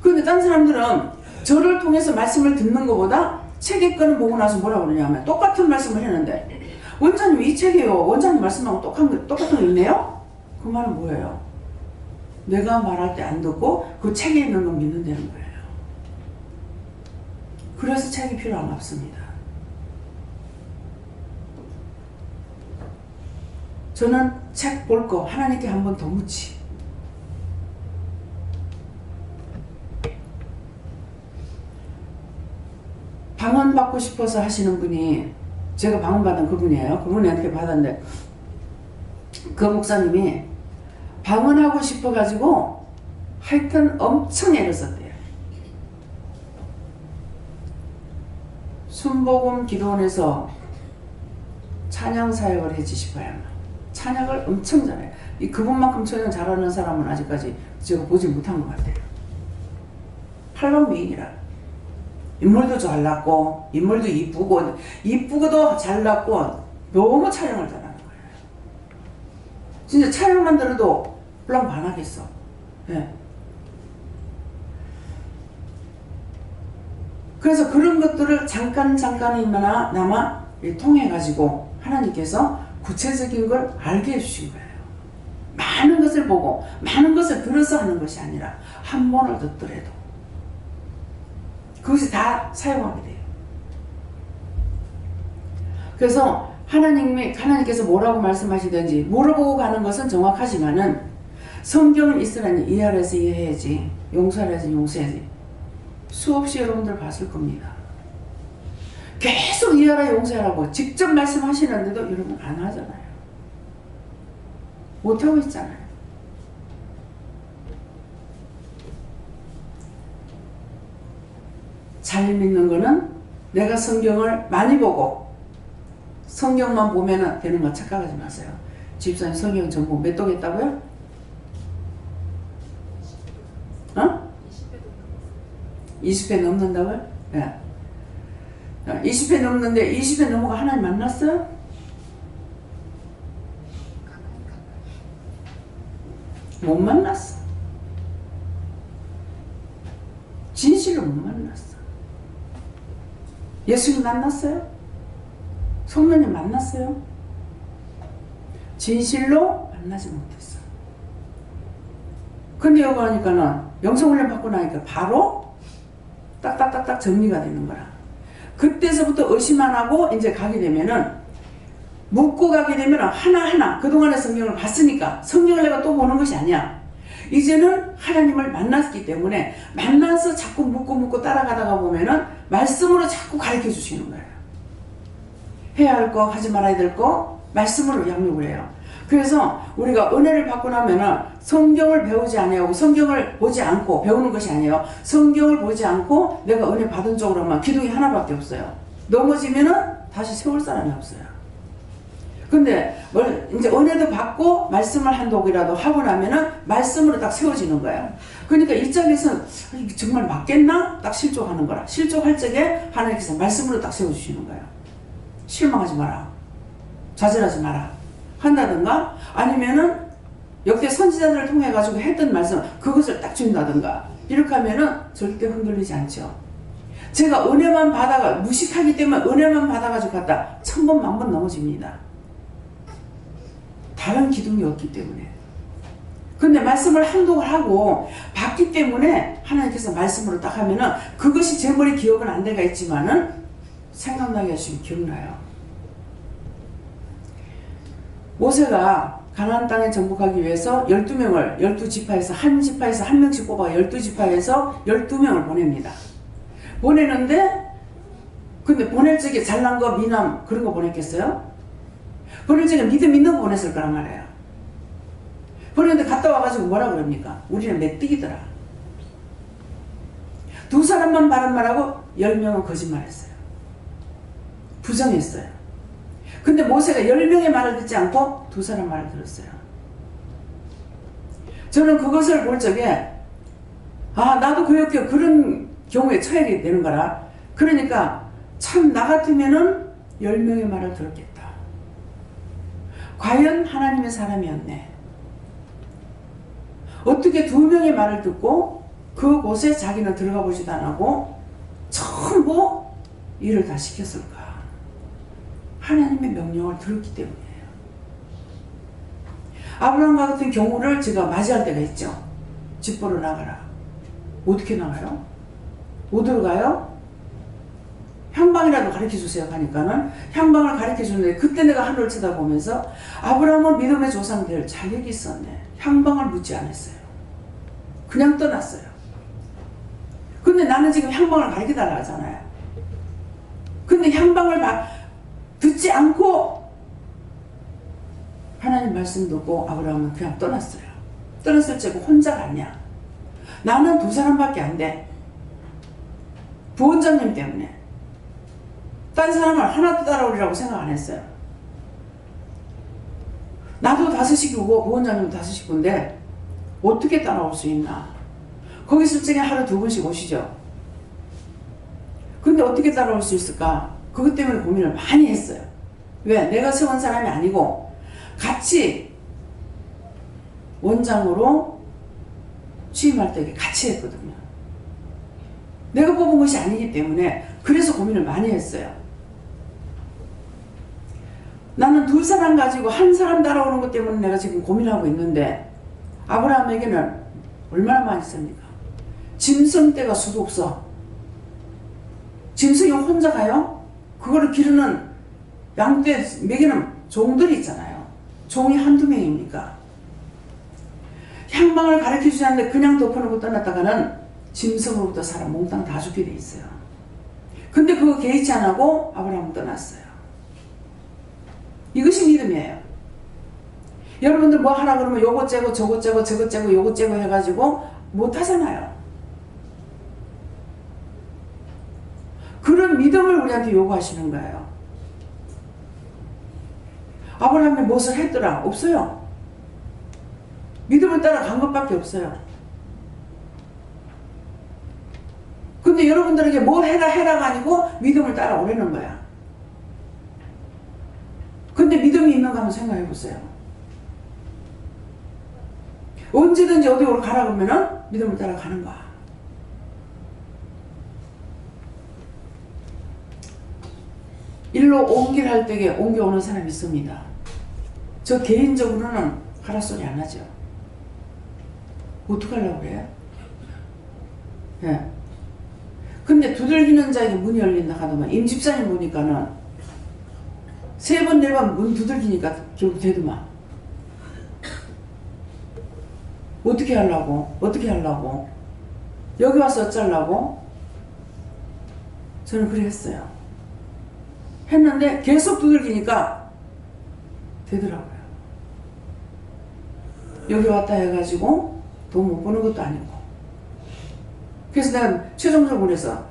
근데 딴 사람들은 저를 통해서 말씀을 듣는 것보다 책에 거는 보고 나서 뭐라고 그러냐면 똑같은 말씀을 했는데 원장님 이 책이에요. 원장님 말씀하고 똑같은 거 있네요? 그 말은 뭐예요? 내가 말할 때 안 듣고 그 책에 있는 거 믿는다는 거예요. 그래서 책이 필요 안 없습니다. 저는 책 볼 거 하나님께 한 번 더 묻지. 방언 받고 싶어서 하시는 분이 제가 방언 받은 그분이에요. 그분한테 받았는데 그 목사님이 방언하고 싶어가지고 하여튼 엄청 애를 썼대요. 순복음 기도원에서 찬양 사역을 해주시고요. 찬양을 엄청 잘해요. 그분만큼 찬양 잘하는 사람은 아직까지 제가 보지 못한 것 같아요. 8번 미인이라. 인물도 잘났고 인물도 이쁘고도 잘났고 너무 촬영을 잘하는 거예요. 진짜 촬영만 들어도 홀랑 반하겠어. 네. 그래서 그런 것들을 잠깐이나마 통해 가지고 하나님께서 구체적인 걸 알게 해주신 거예요. 많은 것을 보고 많은 것을 들어서 하는 것이 아니라 한 번을 듣더라도 그것이 다 사용하게 돼요. 그래서 하나님께서 뭐라고 말씀하시든지 물어보고 가는 것은 정확하지만은 성경은 있으라니 이해하래서 이해해야지 용서하래서 용서해야지 수없이 여러분들 봤을 겁니다. 계속 이해하라 용서하라고 직접 말씀하시는데도 여러분 안 하잖아요. 못하고 있잖아요. 잘 믿는 거는 내가 성경을 많이 보고 성경만 보면 되는 거 착각하지 마세요. 집사님 성경 전부 몇 독 했다고요? 어? 20회 넘는다고요? 네. 20회 넘는데 20회 넘어가 하나님 만났어요? 못 만났어. 진실로 못 만났어. 예수님 만났어요? 성령님 만났어요? 진실로 만나지 못했어. 근데 여기 하니까는 영성훈련 받고 나니까 바로 딱딱딱딱 정리가 되는 거라. 그때서부터 의심 안 하고 이제 가게 되면은 묻고 가게 되면은 하나하나 그동안의 성경을 봤으니까 성경을 내가 또 보는 것이 아니야. 이제는 하나님을 만났기 때문에 만나서 자꾸 묻고 따라가다가 보면은 말씀으로 자꾸 가르쳐 주시는 거예요. 해야 할 거, 하지 말아야 될 거 말씀으로 양육을 해요. 그래서 우리가 은혜를 받고 나면은 성경을 배우지 아니하고 성경을 보지 않고 배우는 것이 아니에요. 성경을 보지 않고 내가 은혜 받은 쪽으로만 기둥이 하나밖에 없어요. 넘어지면은 다시 세울 사람이 없어요. 근데 이제 은혜도 받고 말씀을 한 독이라도 하고 나면은 말씀으로 딱 세워지는 거예요. 그러니까 이 짝에서는 이게 정말 맞겠나? 딱 실족하는 거라. 실족할 적에 하나님께서 말씀으로 딱 세워주시는 거예요. 실망하지 마라. 좌절하지 마라. 한다든가 아니면은 역대 선지자들을 통해 가지고 했던 말씀 그것을 딱 준다든가 이렇게 하면은 절대 흔들리지 않죠. 제가 은혜만 받아가 무식하기 때문에 은혜만 받아가지고 갔다 1000번 만번 넘어집니다. 다른 기둥이 없기 때문에. 근데 말씀을 한독을 하고 받기 때문에 하나님께서 말씀으로 딱 하면은 그것이 제 머리 기억은 안 돼가 있지만은 생각나게 하시면 기억나요. 모세가 가나안 땅에 정복하기 위해서 12명을 12지파에서 한 지파에서 한 명씩 뽑아 12지파에서 12명을 보냅니다. 보내는데 근데 보낼 적에 잘난 거 미남 그런 거 보냈겠어요? 보낼 적에 믿음 있는 거 보냈을 거란 말이에요. 보냈는데 갔다 와가지고 뭐라 그럽니까? 우리는 메뚜기더라. 2사람만 바른 말하고 10명은 거짓말했어요. 부정했어요. 근데 모세가 10명의 말을 듣지 않고 2사람 말을 들었어요. 저는 그것을 볼 적에 나도 그런 경우에 처하게 되는 거라. 그러니까 참 나 같으면은 10명의 말을 들었겠다. 과연 하나님의 사람이었네. 어떻게 2명의 말을 듣고 그곳에 자기는 들어가 보지도 않고 전부 일을 다 시켰을까? 하나님의 명령을 들었기 때문이에요. 아브라함과 같은 경우를 제가 맞이할 때가 있죠. 집 보러 나가라. 어떻게 나가요? 어디로 가요? 향방이라도 가르쳐주세요 하니까는 향방을 가르쳐주는데 그때 내가 하늘을 쳐다보면서 아브라함은 믿음의 조상 될 자격이 있었네. 향방을 묻지 않았어요. 그냥 떠났어요. 근데 나는 지금 향방을 가르쳐달라 하잖아요. 근데 향방을 듣지 않고 하나님 말씀 듣고 아브라함은 그냥 떠났어요. 떠났을 적에 혼자 갔냐? 나는 2사람밖에 안 돼. 부원장님 때문에. 딴 사람을 하나도 따라오리라고 생각 안 했어요. 나도 5식구고 부원장님도 5식구인데 어떻게 따라올 수 있나? 거기 실증에 하루 2번씩 오시죠. 근데 어떻게 따라올 수 있을까? 그것 때문에 고민을 많이 했어요. 왜? 내가 세운 사람이 아니고 같이 원장으로 취임할 때 같이 했거든요. 내가 뽑은 것이 아니기 때문에 그래서 고민을 많이 했어요. 나는 2사람 가지고 1사람 따라오는 것 때문에 내가 지금 고민하고 있는데 아브라함에게는 얼마나 많이 씁니까? 짐승 떼가 수도 없어. 짐승이 혼자 가요? 그거를 기르는 양떼 먹이는 종들이 있잖아요. 종이 1-2명입니까? 향방을 가르쳐주지 않는데 그냥 덮어놓고 떠났다가는 짐승으로부터 사람 몽땅 다 죽게 돼 있어요. 근데 그거 개의치 안 하고 아브라함은 떠났어요. 이것이 믿음이에요. 여러분들 뭐 하라 그러면 요것 째고 저것 째고 저것 째고 요것 째고 해가지고 못 하잖아요. 그런 믿음을 우리한테 요구하시는 거예요. 아브라함이 무엇을 했더라? 없어요. 믿음을 따라간 것밖에 없어요. 근데 여러분들에게 뭘 해라가 아니고 믿음을 따라오라는 거야. 근데 믿음이 있는가 한번 생각해 보세요. 언제든지 어디로 가라 그러면은 믿음을 따라가는 거야. 일로 옮길할 때에 옮겨오는 사람이 있습니다. 저 개인적으로는 가라 소리 안 하죠. 어떡하려고 그래요? 예. 근데 두들기는 자에게 문이 열린다 하더만 임집사님 보니까는 3번 4번 문 두들기니까 결국 되더만. 어떻게 하려고? 어떻게 하려고? 여기 와서 어쩌려고? 저는 그래 했어요. 했는데 계속 두들기니까 되더라고요. 여기 왔다 해가지고 돈 못 버는 것도 아니고. 그래서 내가 최종적으로 그래서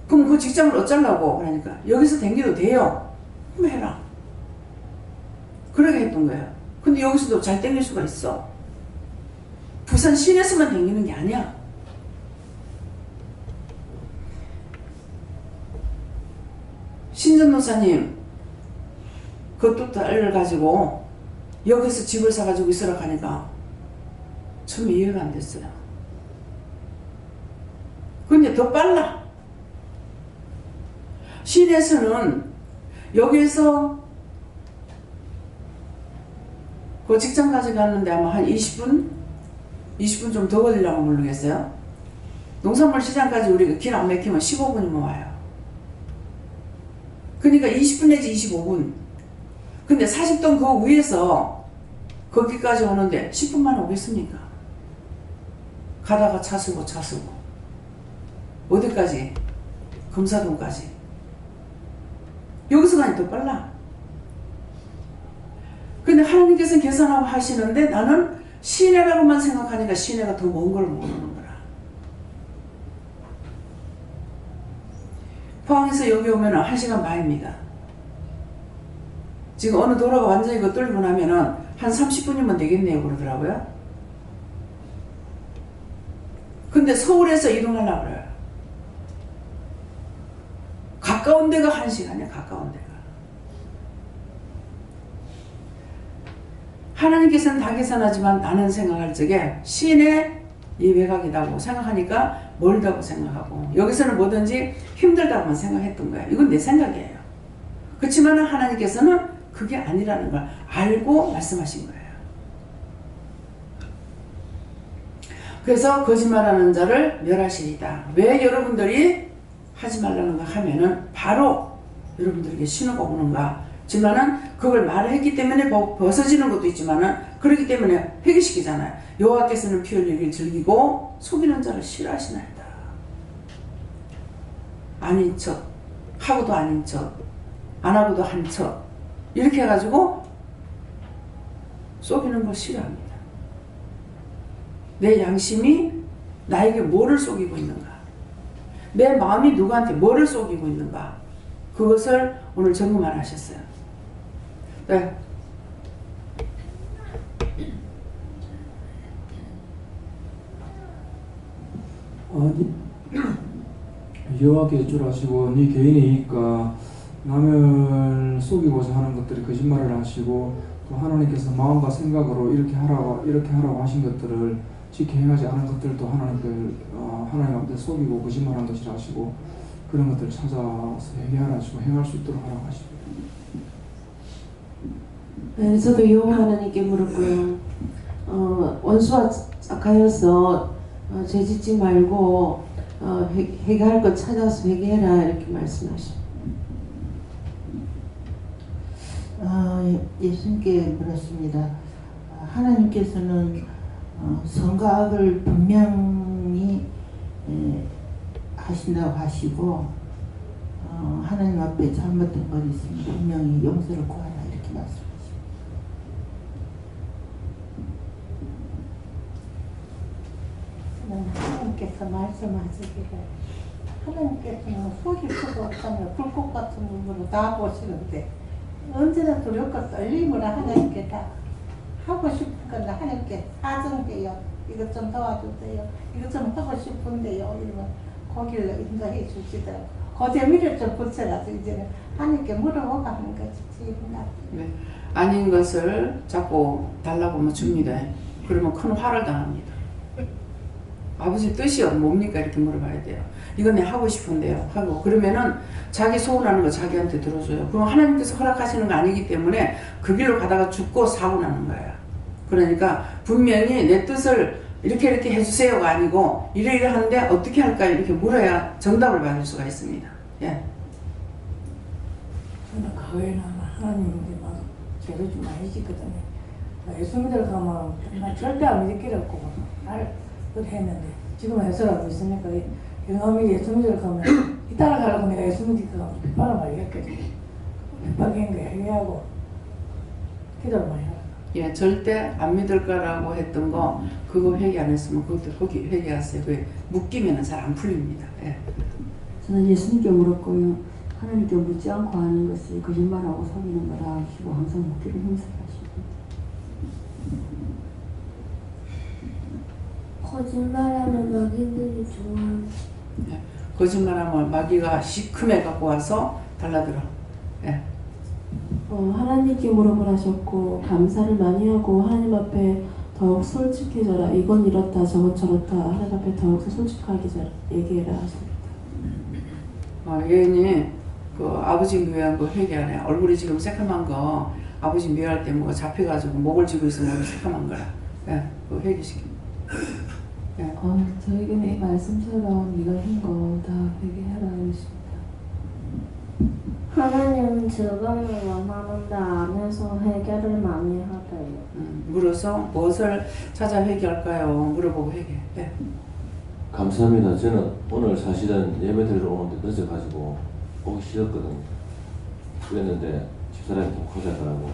그럼 그 직장을 어쩌려고 그러니까 여기서 댕겨도 돼요. 그럼 해라. 그러게 했던 거예요. 근데 여기서도 잘 땡길 수가 있어. 부산 시내에서만 땡기는 게 아니야. 신전노사님 그것도 딸을 가지고 여기서 집을 사가지고 있으라 하니까 처음에 이해가 안 됐어요. 근데 더 빨라. 시내에서는 여기에서 그 직장까지 갔는데 아마 한 20분? 20분 좀 더 걸리려고 모르겠어요. 농산물 시장까지 우리가 길 안 막히면 15분이면 와요. 그러니까 20분 내지 25분. 근데 40동 그 위에서 거기까지 오는데 10분만 오겠습니까? 가다가 차 쓰고 어디까지? 금사동까지. 여기서 가니 더 빨라. 근데 하나님께서는 계산하고 하시는데 나는 시내라고만 생각하니까 시내가 더 먼 걸 모르는 거라. 포항에서 여기 오면 1시간 반입니다. 지금 어느 도로가 완전히 그 뚫리고 나면은 한 30분이면 되겠네요 그러더라고요. 근데 서울에서 이동하려고 그래요. 가까운 데가 1시간이야. 가까운 데가. 하나님께서는 다 계산하지만 나는 생각할 적에 시내 이 외곽이다고 생각하니까 멀다고 생각하고 여기서는 뭐든지 힘들다고만 생각했던 거야. 이건 내 생각이에요. 그렇지만 하나님께서는 그게 아니라는 걸 알고 말씀하신 거예요. 그래서 거짓말하는 자를 멸하시리다. 왜 여러분들이 하지 말라는 거 하면은 바로 여러분들에게 신호가 오는가. 지만은 그걸 말했기 때문에 벗어지는 것도 있지만은 그렇기 때문에 회개시키잖아요. 여호와께서는 피 흘리기를 즐기고 속이는 자를 싫어하시나이다. 아닌 척 하고도 아닌 척 안 하고도 한 척 이렇게 해가지고 속이는 걸 싫어합니다. 내 양심이 나에게 뭐를 속이고 있는가, 내 마음이 누구한테 뭐를 속이고 있는가, 그것을 오늘 점검을 하셨어요. 네. 여호와께서 주라시고 네 개인의 이익과 남을 속이고자 하는 것들이 거짓말을 하시고 또 하나님께서 마음과 생각으로 이렇게 하라고 하신 것들을 지켜 행하지 않은 것들도 하나님 앞에 속이고 거짓말한 것이라 하시고 그런 것들을 찾아서 회개하라 하시고 행할 수 있도록 하라고 하시고. 네, 저도 여호와 하나님께 물었고요. 원수와 짝하여서 죄짓지 말고 회개할 것 찾아서 회개해라 이렇게 말씀하십니다. 예수님께 물었습니다. 하나님께서는 선과 악을 분명히 하신다고 하시고 하나님 앞에 잘못된 것 있으면 분명히 용서를 구하라 이렇게 말씀하십니다. 하나님께서 말씀하시기를 하나님께서는 속일 수가 없다며 불꽃 같은 눈으로 다 보시는데 언제나 두렵고 떨림으로 하나님께 다 하고 싶은 건 하나님께 사정해요. 이것 좀 도와주세요. 이것 좀 하고 싶은데요. 이러면 거기를 인도해 주시더라고요. 그 재미를 좀 붙여가지고 이제는 하나님께 물어보고 하는 것이 지금 네. 아닌 것을 자꾸 달라고 하면 줍니다. 그러면 큰 화를 당합니다. 아버지 뜻이 뭡니까? 이렇게 물어봐야 돼요. 이건 내가 하고 싶은데요. 하고 그러면은 자기 소원하는 거 자기한테 들어줘요. 그럼 하나님께서 허락하시는 거 아니기 때문에 그 길로 가다가 죽고 사고 나는 거예요. 그러니까 분명히 내 뜻을 이렇게 해주세요가 아니고 이래 하는데 어떻게 할까 이렇게 물어야 정답을 받을 수가 있습니다. 예. 저는 가회는 하나님인데 막 죄를 좀 많이 짓거든요. 예수 믿으러 가면 나 절대 안 믿을 길 없고 날 했는데 지금은 해서라고 있으니까 영감이 예수 믿으러 가면 이 따라가라고 내가 예수 믿으러 가면 빗발을 많이 했거든요. 빗발인 거야. 회개하고 기도를 많이 하라. 예, 절대 안 믿을 거라고 했던 거 그거 회개 안 했으면 그것도 거기 회개하세요. 그 묶이면은 잘 안 풀립니다. 예. 저는 예수님께 물었고요. 하나님께 묻지 않고 하는 것이 거짓말하고 속이는 거라 하시고 항상 묻기를 힘쓰하시고 거짓말하면 마귀들이 좋아하는 거짓말하면 마귀가 시큼해 갖고 와서 달라들어. 예. 하나님께 물어보라 하셨고 감사를 많이 하고 하나님 앞에 더욱 솔직해져라. 이건 이렇다 저건 저렇다. 하나님 앞에 더욱 솔직하게 얘기해라 하십니다. 얘는 그 아버지 묘한 거 회개하네. 얼굴이 지금 새카만 거 아버지 묘할 때 뭐가 잡혀가지고 목을 쥐고 있으면 새카만 거라. 예, 그 회개시키. 예. 저에게는 이 말씀처럼 네가 한 거 다 회개하라 하십니다. 하나님은 즐거움을 원하는데 안에서 해결을 많이 하대요. 물어서 무엇을 찾아 회개할까요? 물어보고 회개. 예. 감사합니다. 저는 오늘 사실은 예배드리러 오는데 늦어가지고 오기 싫었거든요. 그랬는데 집사람이 독하자더라고.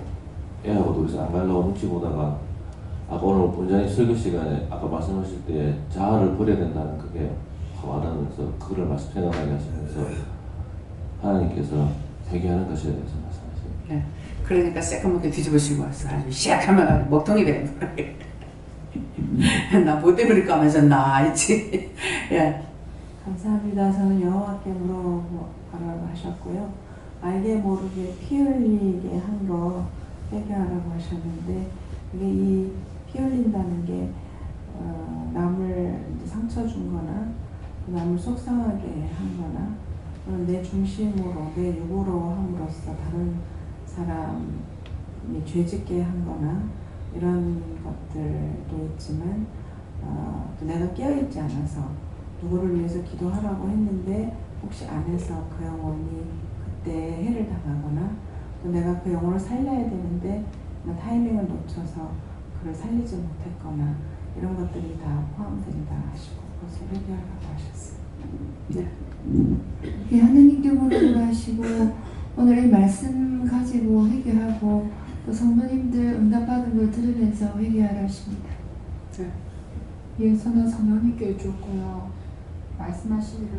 애하고 둘이서 안 가려고 눈치 보다가 아까 오늘 본장님 설교 시간에 아까 말씀하실 때 자아를 버려야 된다는 그게 확 와닿으면서 그거를 말씀 생각나게 하시면서 하나님께서 회개하는 것에 대해서 말씀하십니다. 네. 그러니까 새까맣게 뒤집어지고 왔어. 아주 시작하면 먹통이 돼. 나 못 되버릴까 하면서 나 알지. 예. 감사합니다. 저는 여호와께 물어보라고 하셨고요. 알게 모르게 피 흘리게 한 거 회개하라고 하셨는데 이게 이 피 흘린다는 게 남을 이제 상처 준 거나 남을 속상하게 한 거나 내 중심으로 내 육으로 함으로써 다른 사람이 죄짓게 한 거나 이런 것들도 있지만 또 내가 깨어있지 않아서 누구를 위해서 기도하라고 했는데 혹시 안에서 그 영혼이 그때 해를 당하거나 또 내가 그 영혼을 살려야 되는데 타이밍을 놓쳐서 그를 살리지 못했거나 이런 것들이 다 포함된다 하시고 그것을 회개하라고 하셨어요. 네, 하나님께 물어보라 하시고 오늘 이 말씀 가지고 회개하고 또 성도님들 응답받은 걸 들으면서 회개하라 하십니다. 네. 예, 저는 성령님께 여쭙고요. 말씀하시기를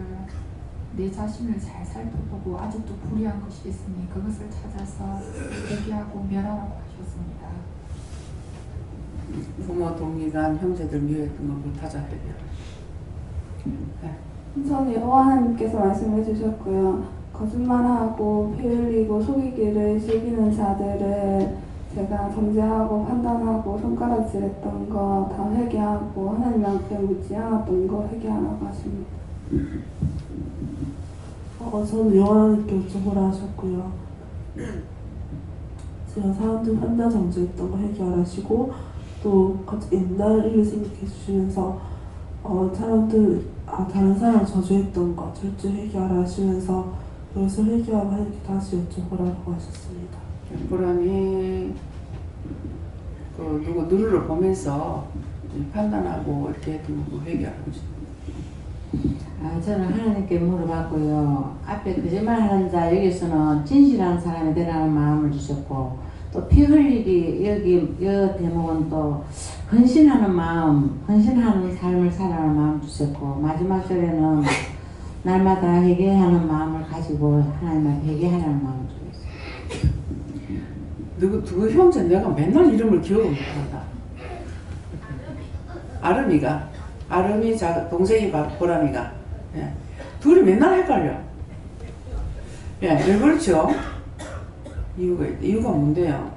내 자신을 잘 살펴보고 아직도 불의한 것이 있으니 그것을 찾아서 회개하고 멸하라고 하셨습니다. 부모, 동기간, 형제들 미워했던 걸 타자 회개하라. 네. 저는 여호와 하나님께서 말씀해 주셨고요. 거짓말하고 피 흘리고 속이기를 즐기는 자들을 제가 정죄하고 판단하고 손가락질했던 거 다 회개하고 하나님 앞에 묻지 않았던 거 회개하라고 하십니다. 저는 여호와님께 여쭤보라 하셨고요. 제가 사람들 판단 정죄했던 거 회개하라 하시고 또 옛날 일을 생각해 주시면서 사람들 다른 사람 저주했던 거 절제 회개하라 하시면서 그것을 회개하고 하나님께 다시 여쭤보라고 하셨습니다. 보람이 그 누구 누구를 보면서 판단하고 이렇게 했던 거 회개하라고 하셨습니다. 저는 하나님께 물어봤고요. 앞에 거짓말하는 자 여기서는 진실한 사람이 되라는 마음을 주셨고 또 피 흘리기 여기 대목은 또 헌신하는 마음, 헌신하는 삶을 살아가는 마음 주셨고 마지막 절에는 날마다 회개하는 마음을 가지고 하나님 앞에 회개하라는 마음을 주셨어요. 누구 형제 내가 맨날 이름을 기억을 못한다. 아름이 동생이 보람이가 예. 둘이 맨날 헷갈려. 예, 왜 그렇죠? 이유가 뭔데요?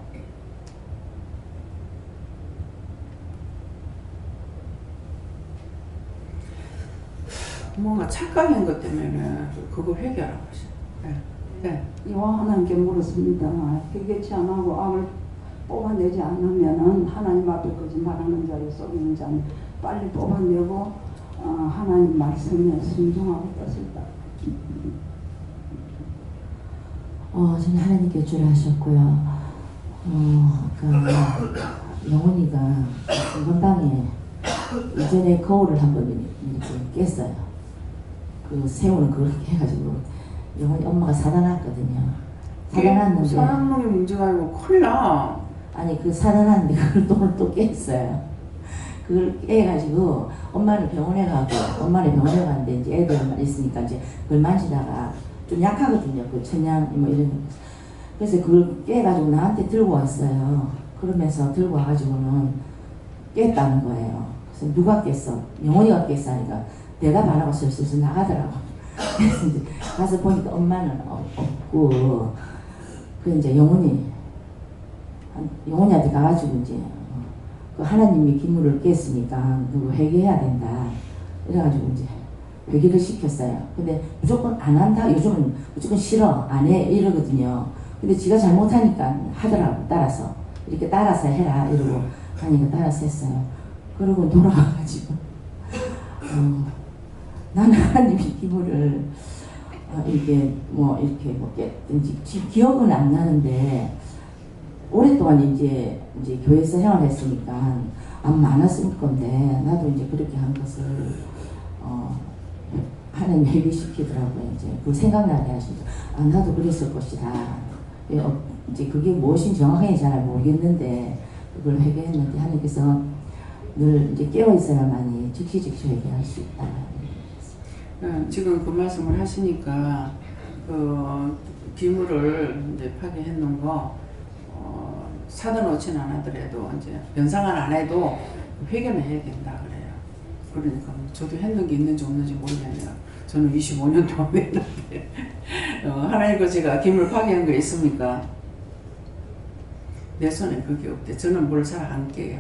뭔가 착각한 것 때문에 그거 회개하라고 하셔. 네. 여호와 하나님께 물었습니다. 회개치 않고 악을 뽑아내지 않으면은 하나님 앞에 거짓말하는 자를 속이는 자는 빨리 뽑아내고 하나님 말씀에 순종하고 떴습니다. 저는 하나님께 주라 하셨고요. 영훈이가 이번 방에 이전에 거울을 한번 이렇게 깼어요. 그 새우는 그렇게 해가지고 영훈이 엄마가 사다 놨거든요. 사다 놨는데 사람이 문제가 아니고 큰일 나. 아니 그 사다 놨는데 그걸 또 깼어요. 그걸 깨가지고 엄마는 병원에 갔는데 이제 애들 있으니까 이제 그걸 만지다가 좀 약하거든요. 그 천냥 뭐 이런 거. 그래서 그걸 깨가지고 나한테 들고 왔어요. 그러면서 들고 와가지고는 깼다는 거예요. 그래서 누가 깼어? 영혼이가 깼어 하니까 내가 바라고 슬슬 나가더라고. 그래서 이제 가서 보니까 엄마는 없고 그 이제 영혼이한테 가가지고 이제 그 하나님이 기물을 깼으니까 그거 회개해야 된다. 이래가지고 이제 회개를 시켰어요. 근데 무조건 안 한다. 요즘은 무조건 싫어 안 해 이러거든요. 근데 지가 잘못하니까 하더라고. 따라서 이렇게 따라서 해라 이러고 하니까 따라서 했어요. 그러고 돌아와가지고 나는 하나님이 기물을 이렇게 뭐 깼든지 기억은 안 나는데 오랫동안 이제 교회에서 생활했으니까 안 많았을 건데 나도 이제 그렇게 한 것을 하나님 회개시키더라고요. 이제 그 생각나게 하시죠. 아 나도 그랬을 것이다. 이제 그게 무엇인지 정확하게 잘 모르겠는데 그걸 회개했는데 하나님께서 늘 이제 깨어 있어야만이 즉시 회개할 수 있다. 지금 그 말씀을 하시니까 그 기물을 이제 파괴했는 거 사다 놓지는 않았더라도 이제 변상을 안 해도 회개는 해야 된다 그래요. 그러니까 저도 했는 게 있는지 없는지 모르겠네요. 저는 25년 동안 했는데 하나님과 제가 기물 파괴한 거 있습니까? 내 손에 그게 없대. 저는 뭘 잘 안 깨요.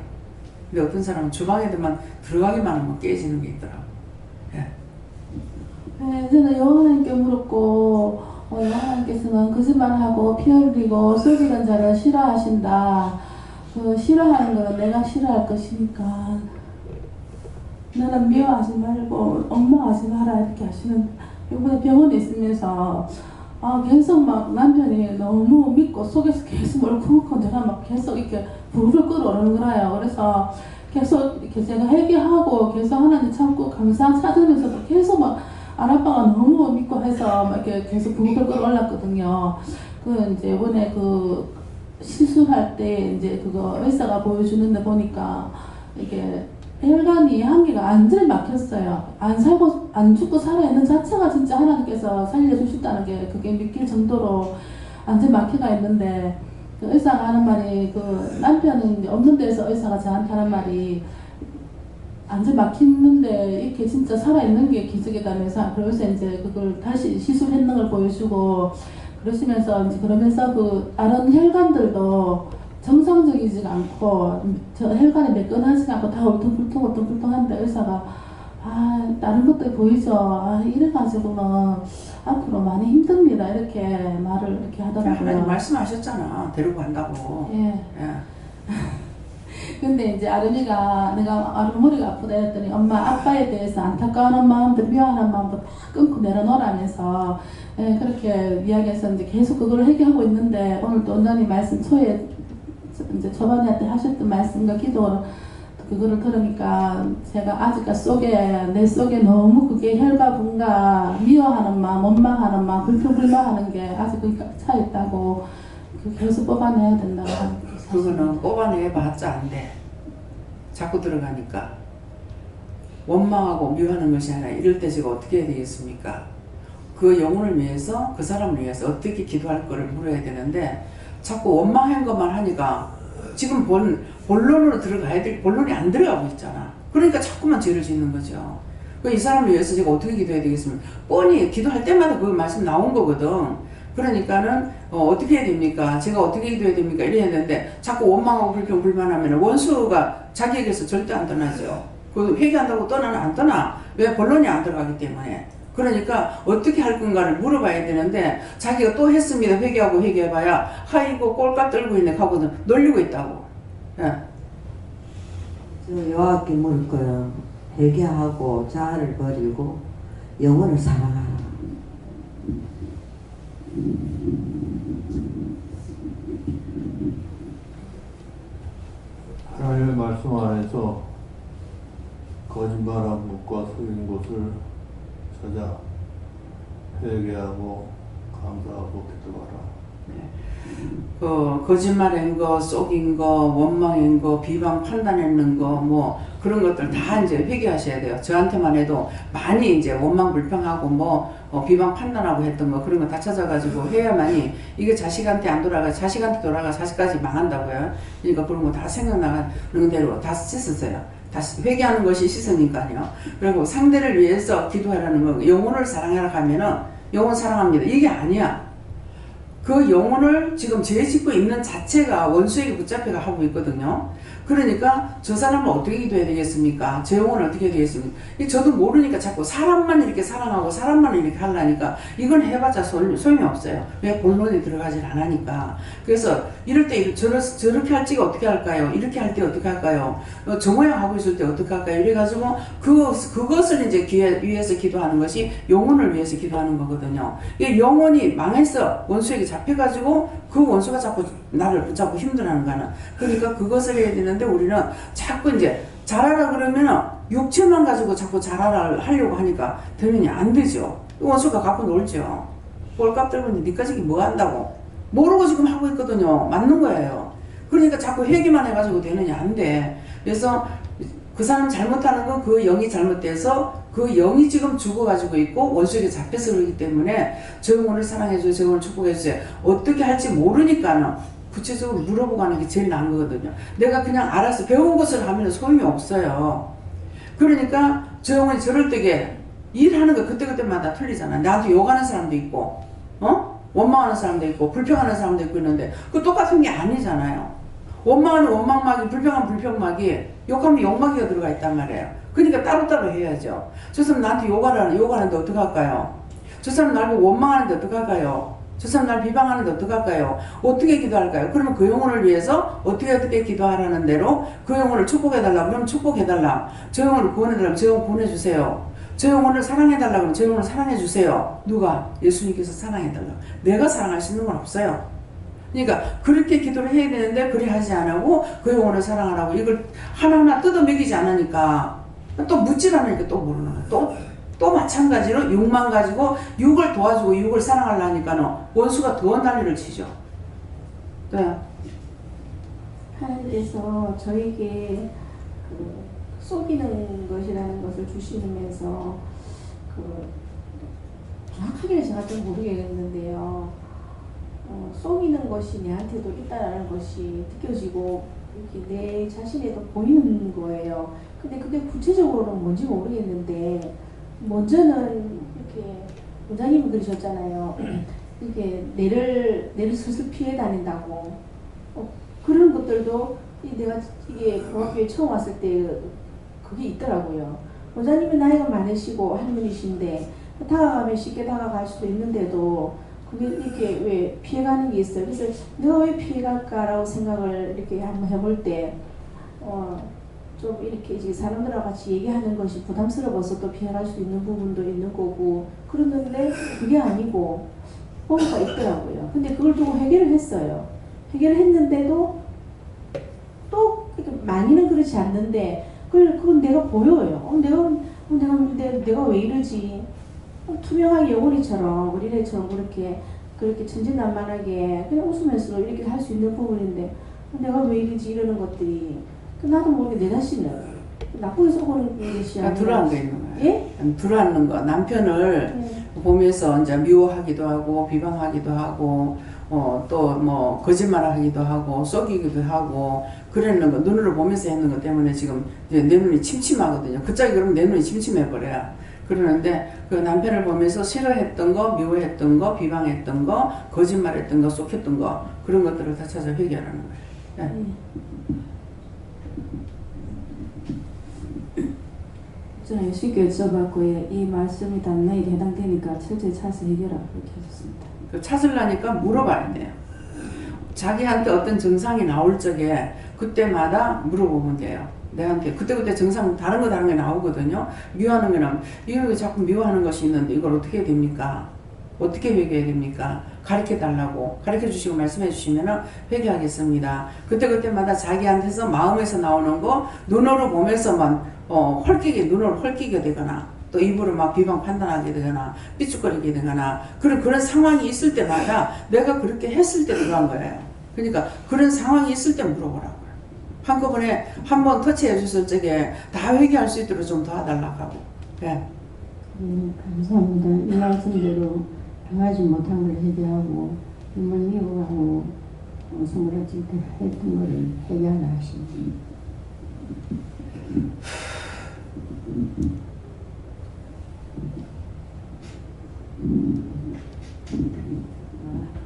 근데 어떤 사람은 주방에만 들어가기만 하면 깨지는 게 있더라고. 예. 네, 저는 여호와님께 물었고 여호와님께서는 거짓말하고 피 흘리고 속이는 자를 싫어하신다. 그 싫어하는 거는 내가 싫어할 것이니까 나는 미워하지 말고 엉망하지 마라 이렇게 하시는데 이번에 병원에 있으면서 계속 막 남편이 너무 믿고 속에서 계속 얼쿵얼쿵 내가 막 계속 이렇게 불을 끌어오르는 거라요. 그래서 계속 이렇게 제가 회개하고 계속 하나님 참고 감사 찾으면서도 계속 막 아빠가 너무 믿고 해서 막 이렇게 계속 불을 끌어올랐거든요. 그 이제 이번에 그 시술할 때 이제 그거 의사가 보여주는데 보니까 이게 혈관이 한 개가 완전히 막혔어요. 안 죽고 살아있는 자체가 진짜 하나님께서 살려주셨다는 게 그게 믿길 정도로 완전히 막혀가 있는데 그 의사가 하는 말이 그 남편은 없는 데서 의사가 저한테 하는 말이 완전 막히는데 이렇게 진짜 살아있는 게 기적이다면서 그러면서 이제 그걸 다시 시술했는 걸 보여주고 그러시면서 이제 그러면서 그 다른 혈관들도 정상적이지가 않고 저 혈관이 매끈하지가 않고 다 울퉁불퉁한데 의사가 다른 것들 보이죠. 이래가지고는 앞으로 많이 힘듭니다. 이렇게 말을 이렇게 하더라고요. 말씀하셨잖아. 데리고 간다고. 예. 예. 근데 이제 아름이가 내가 머리가 아프다 했더니 엄마 아빠에 대해서 안타까운 마음도 미워하는 마음도 다 끊고 내려놓으라면서 그렇게 이야기해서 이제 계속 그걸 해결하고 있는데 오늘 또 언니 말씀 이제 초반에 하셨던 말씀과 기도 그거를 들으니까 제가 아직까지 내 속에 너무 그게 혈과 분과 미워하는 마음, 원망하는 마음, 불평불만하는 게 아직 거기 차 있다고 계속 뽑아내야 된다고 하는 그거는 뽑아내봤자 안 돼. 자꾸 들어가니까 원망하고 미워하는 것이 아니라 이럴 때 제가 어떻게 해야 되겠습니까? 그 영혼을 위해서 그 사람을 위해서 어떻게 기도할 거를 물어야 되는데 자꾸 원망한 것만 하니까 지금 본론으로 들어가야 될 본론이 안 들어가고 있잖아. 그러니까 자꾸만 죄를 짓는 거죠. 이 사람을 위해서 제가 어떻게 기도해야 되겠습니까? 뻔히 기도할 때마다 그 말씀 나온 거거든. 그러니까는 어떻게 해야 됩니까? 제가 어떻게 기도해야 됩니까? 이래야 되는데 자꾸 원망하고 불평불만하면 원수가 자기에게서 절대 안 떠나죠. 그 회개한다고 떠나는 안 떠나. 왜? 본론이 안 들어가기 때문에. 그러니까 어떻게 할 건가를 물어봐야 되는데 자기가 또 했습니다. 회개하고 회개해봐야 하이고 꼴값 떨고 있네 하고는 놀리고 있다고. 예. 저 여호와께 물을 거는 회개하고 자아를 버리고 영혼을 사랑하라. 하나님의 말씀 안에서 거짓말한 것과 속인 것을 찾아 회개하고 감사하고 기도하라. 거짓말한 거, 속인 거, 원망한 거, 비방 판단했는 거, 뭐 그런 것들 다 이제 회개하셔야 돼요. 저한테만 해도 많이 이제 원망 불평하고 비방 판단하고 했던 거 그런 거 다 찾아가지고 해야만이 이게 자식한테 안 돌아가, 자식한테 돌아가 자식까지 망한다고요. 그러니까 그런 거 다 생각나는 대로 다 씻으세요. 다시 회개하는 것이 씻으니까요. 그리고 상대를 위해서 기도하라는 거, 영혼을 사랑하라 하면은 영혼 사랑합니다. 이게 아니야. 그 영혼을 지금 죄 짓고 있는 자체가 원수에게 붙잡혀가 하고 있거든요. 그러니까 저 사람을 어떻게 기도해야 되겠습니까? 제 영혼을 어떻게 해야 되겠습니까? 저도 모르니까 자꾸 사람만 이렇게 사랑하고 사람만 이렇게 하려니까 이건 해봤자 소용이 없어요. 왜 본론에 들어가질 않으니까. 그래서 이럴 때 저렇게 할 때가 어떻게 할까요? 이렇게 할 때 어떻게 할까요? 저 모양 하고 있을 때 어떻게 할까요? 이래가지고 그것을 이제 위해서 기도하는 것이 영혼을 위해서 기도하는 거거든요. 이 영혼이 망해서 원수에게 잡혀가지고 그 원수가 자꾸 나를 붙잡고 힘들어하는 거는. 그러니까 그것을 해야 되는데 우리는 자꾸 이제 잘하라 그러면은 육체만 가지고 자꾸 잘하라 하려고 하니까 되느니 안 되죠. 원수가 갖고 놀죠. 꼴값 들고 니까지 뭐 한다고. 모르고 지금 하고 있거든요. 맞는 거예요. 그러니까 자꾸 회개만 해가지고 되느니 안 돼. 그래서 그 사람 잘못하는 건 그 영이 잘못돼서 그 영이 지금 죽어가지고 있고 원수에게 잡혀서 그러기 때문에 저 영혼을 사랑해줘요. 저 영혼을 축복해주세요. 어떻게 할지 모르니까는 구체적으로 물어보고 하는 게 제일 나은 거거든요. 내가 그냥 알아서 배운 것을 하면 소용이 없어요. 그러니까 저 영혼이 저럴 때게 일하는 거 그때그때마다 틀리잖아. 나도 욕하는 사람도 있고 원망하는 사람도 있고 불평하는 사람도 있고 있는데 그 똑같은 게 아니잖아요. 원망하는 원망막이, 불평하는 불평막이, 욕하면 욕막이가 들어가 있단 말이에요. 그러니까 따로따로 해야죠. 저 사람 나한테 욕하는데 어떡할까요? 저 사람 나를 원망하는데 어떡할까요? 저 사람 날 비방하는데 어떡할까요? 어떻게 기도할까요? 그러면 그 영혼을 위해서 어떻게 기도하라는 대로 그 영혼을 축복해달라 그러면 축복해달라. 저 영혼을 구원해달라면 저 영혼 구원해주세요. 저 영혼을 사랑해달라 그러면 저 영혼을 사랑해주세요. 누가? 예수님께서 사랑해달라. 내가 사랑할 수 있는 건 없어요. 그러니까 그렇게 기도를 해야 되는데 그리 하지 않고 그 영혼을 사랑하라고 이걸 하나하나 뜯어 먹이지 않으니까 또 묻질 않으니까 또 모르는 거야. 또 마찬가지로 육만 가지고 육을 도와주고 육을 사랑하려니까는 원수가 더 난리를 치죠. 네. 하나님께서 저에게 속이는 것이라는 것을 주시면서 정확하게는 제가 좀 모르겠는데요. 속이는 것이 내한테도 있다라는 것이 느껴지고 이렇게 내 자신에도 보이는 거예요. 근데 그게 구체적으로는 뭔지 모르겠는데 먼저는 이렇게 원장님이 그러셨잖아요. 이렇게 내를 슬슬 피해 다닌다고. 그런 것들도 내가 이게 고학교에 처음 왔을 때 그게 있더라고요. 원장님이 나이가 많으시고 할머니신데 다가가면 쉽게 다가갈 수도 있는데도 그게 이렇게 왜 피해가는 게 있어요. 그래서 내가 왜 피해갈까라고 생각을 이렇게 한번 해볼 때, 좀 이렇게 이제 사람들하고 같이 얘기하는 것이 부담스러워서 또 피해갈 수 있는 부분도 있는 거고, 그러는데 그게 아니고, 뭔가 있더라고요. 근데 그걸 두고 해결을 했어요. 해결을 했는데도 또 많이는 그렇지 않는데, 그건 내가 보여요. 내가 왜 이러지? 투명하게 영원히처럼 우리네처럼 그렇게 천진난만하게 그냥 웃으면서 이렇게 할 수 있는 부분인데 내가 왜 이러지 이러는 것들이 나도 모르게 내 자신을 나쁘게 써보는 것이 아니라 들어앉아 있는 거예요. 예? 들어앉는 거. 남편을 보면서 이제 미워하기도 하고 비방하기도 하고 또 뭐 거짓말하기도 하고 속이기도 하고 그러는 거 눈으로 보면서 했는 것 때문에 지금 이제 내 눈이 침침하거든요. 그짝이 그러면 내 눈이 침침해 버려요. 그러는데 그 남편을 보면서 싫어했던 거, 미워했던 거, 비방했던 거, 거짓말했던 거, 속였던 거 그런 것들을 다 찾아 회개하라는 거예요. 네. 저는 예수님께 여쭤봤고 이 말씀이 단내일에 해당되니까 철저히 찾아서 해결하고 그렇게 하셨습니다. 찾으려니까 물어봐야 돼요. 자기한테 어떤 증상이 나올 적에 그때마다 물어보면 돼요. 내한테 그때 증상 다른 게 나오거든요. 미워하는 거는 이거 자꾸 미워하는 것이 있는데 이걸 어떻게 해야 됩니까? 어떻게 회개해야 됩니까? 가르쳐 달라고 가르쳐 주시고 말씀해 주시면 회개하겠습니다. 그때마다 자기한테서 마음에서 나오는 거 눈으로 보면서만 눈을 헐기게 되거나 또 입으로 막 비방 판단하게 되거나 삐죽거리게 되거나 그런 상황이 있을 때마다 내가 그렇게 했을 때 그러한 거예요. 그러니까 그런 상황이 있을 때 물어보라고요. 한꺼번에 한번 터치해 줬을 적에 다 회개할 수 있도록 좀 도와달라고 하고. 예. 감사합니다. 이 말씀대로 당하지 못한 걸 회개하고 정말 미워하고 손가락질 했던 거를 회개하라 하십니다.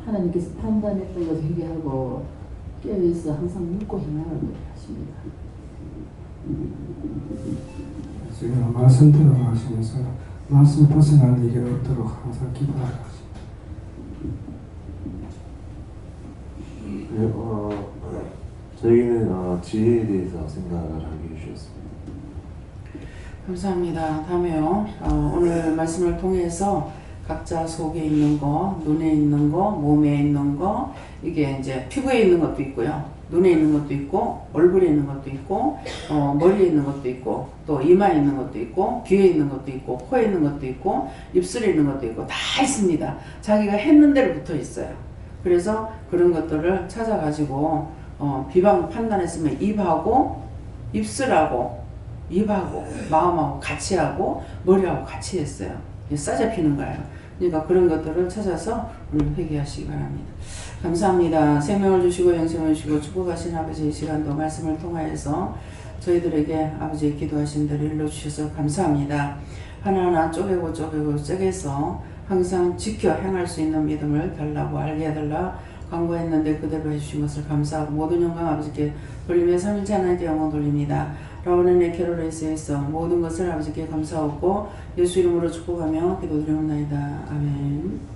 하나님께서 판단했던 것 회개하고 깨어있어 항상 묻고 행하라고 하십니다. 지금 말씀대로 하시면서 말씀 벗어날 일이 없도록 항상 기도하라 하십니다. 저희는 지혜에 대해서 생각을 하게 해주셨습니다. 감사합니다. 다음에요. 오늘 말씀을 통해서 각자 속에 있는 거, 눈에 있는 거, 몸에 있는 거, 이게 이제 피부에 있는 것도 있고요. 눈에 있는 것도 있고, 얼굴에 있는 것도 있고, 머리에 있는 것도 있고, 또 이마에 있는 것도 있고, 귀에 있는 것도 있고, 코에 있는 것도 있고, 입술에 있는 것도 있고, 다 있습니다. 자기가 했는 대로 붙어 있어요. 그래서 그런 것들을 찾아가지고, 비방 판단했으면 입하고, 입술하고, 입하고, 마음하고 같이 하고, 머리하고 같이 했어요. 싸잡히는 거예요. 그러니까 그런 것들을 찾아서 오늘 회개하시기 바랍니다. 감사합니다. 생명을 주시고 영생을 주시고 축복하신 아버지 이 시간도 말씀을 통하여서 저희들에게 아버지의 기도하신 대로 일러주셔서 감사합니다. 하나하나 쪼개고 쪼개서 항상 지켜 행할 수 있는 믿음을 달라고 알게 해달라 간구했는데 그대로 해주신 것을 감사하고 모든 영광 아버지께 돌리며 삼일째 하나님께 영광 돌립니다. 라오는의 캐롤에스에서 모든 것을 아버지께 감사하고 예수 이름으로 축복하며 기도드리옵나이다. 아멘.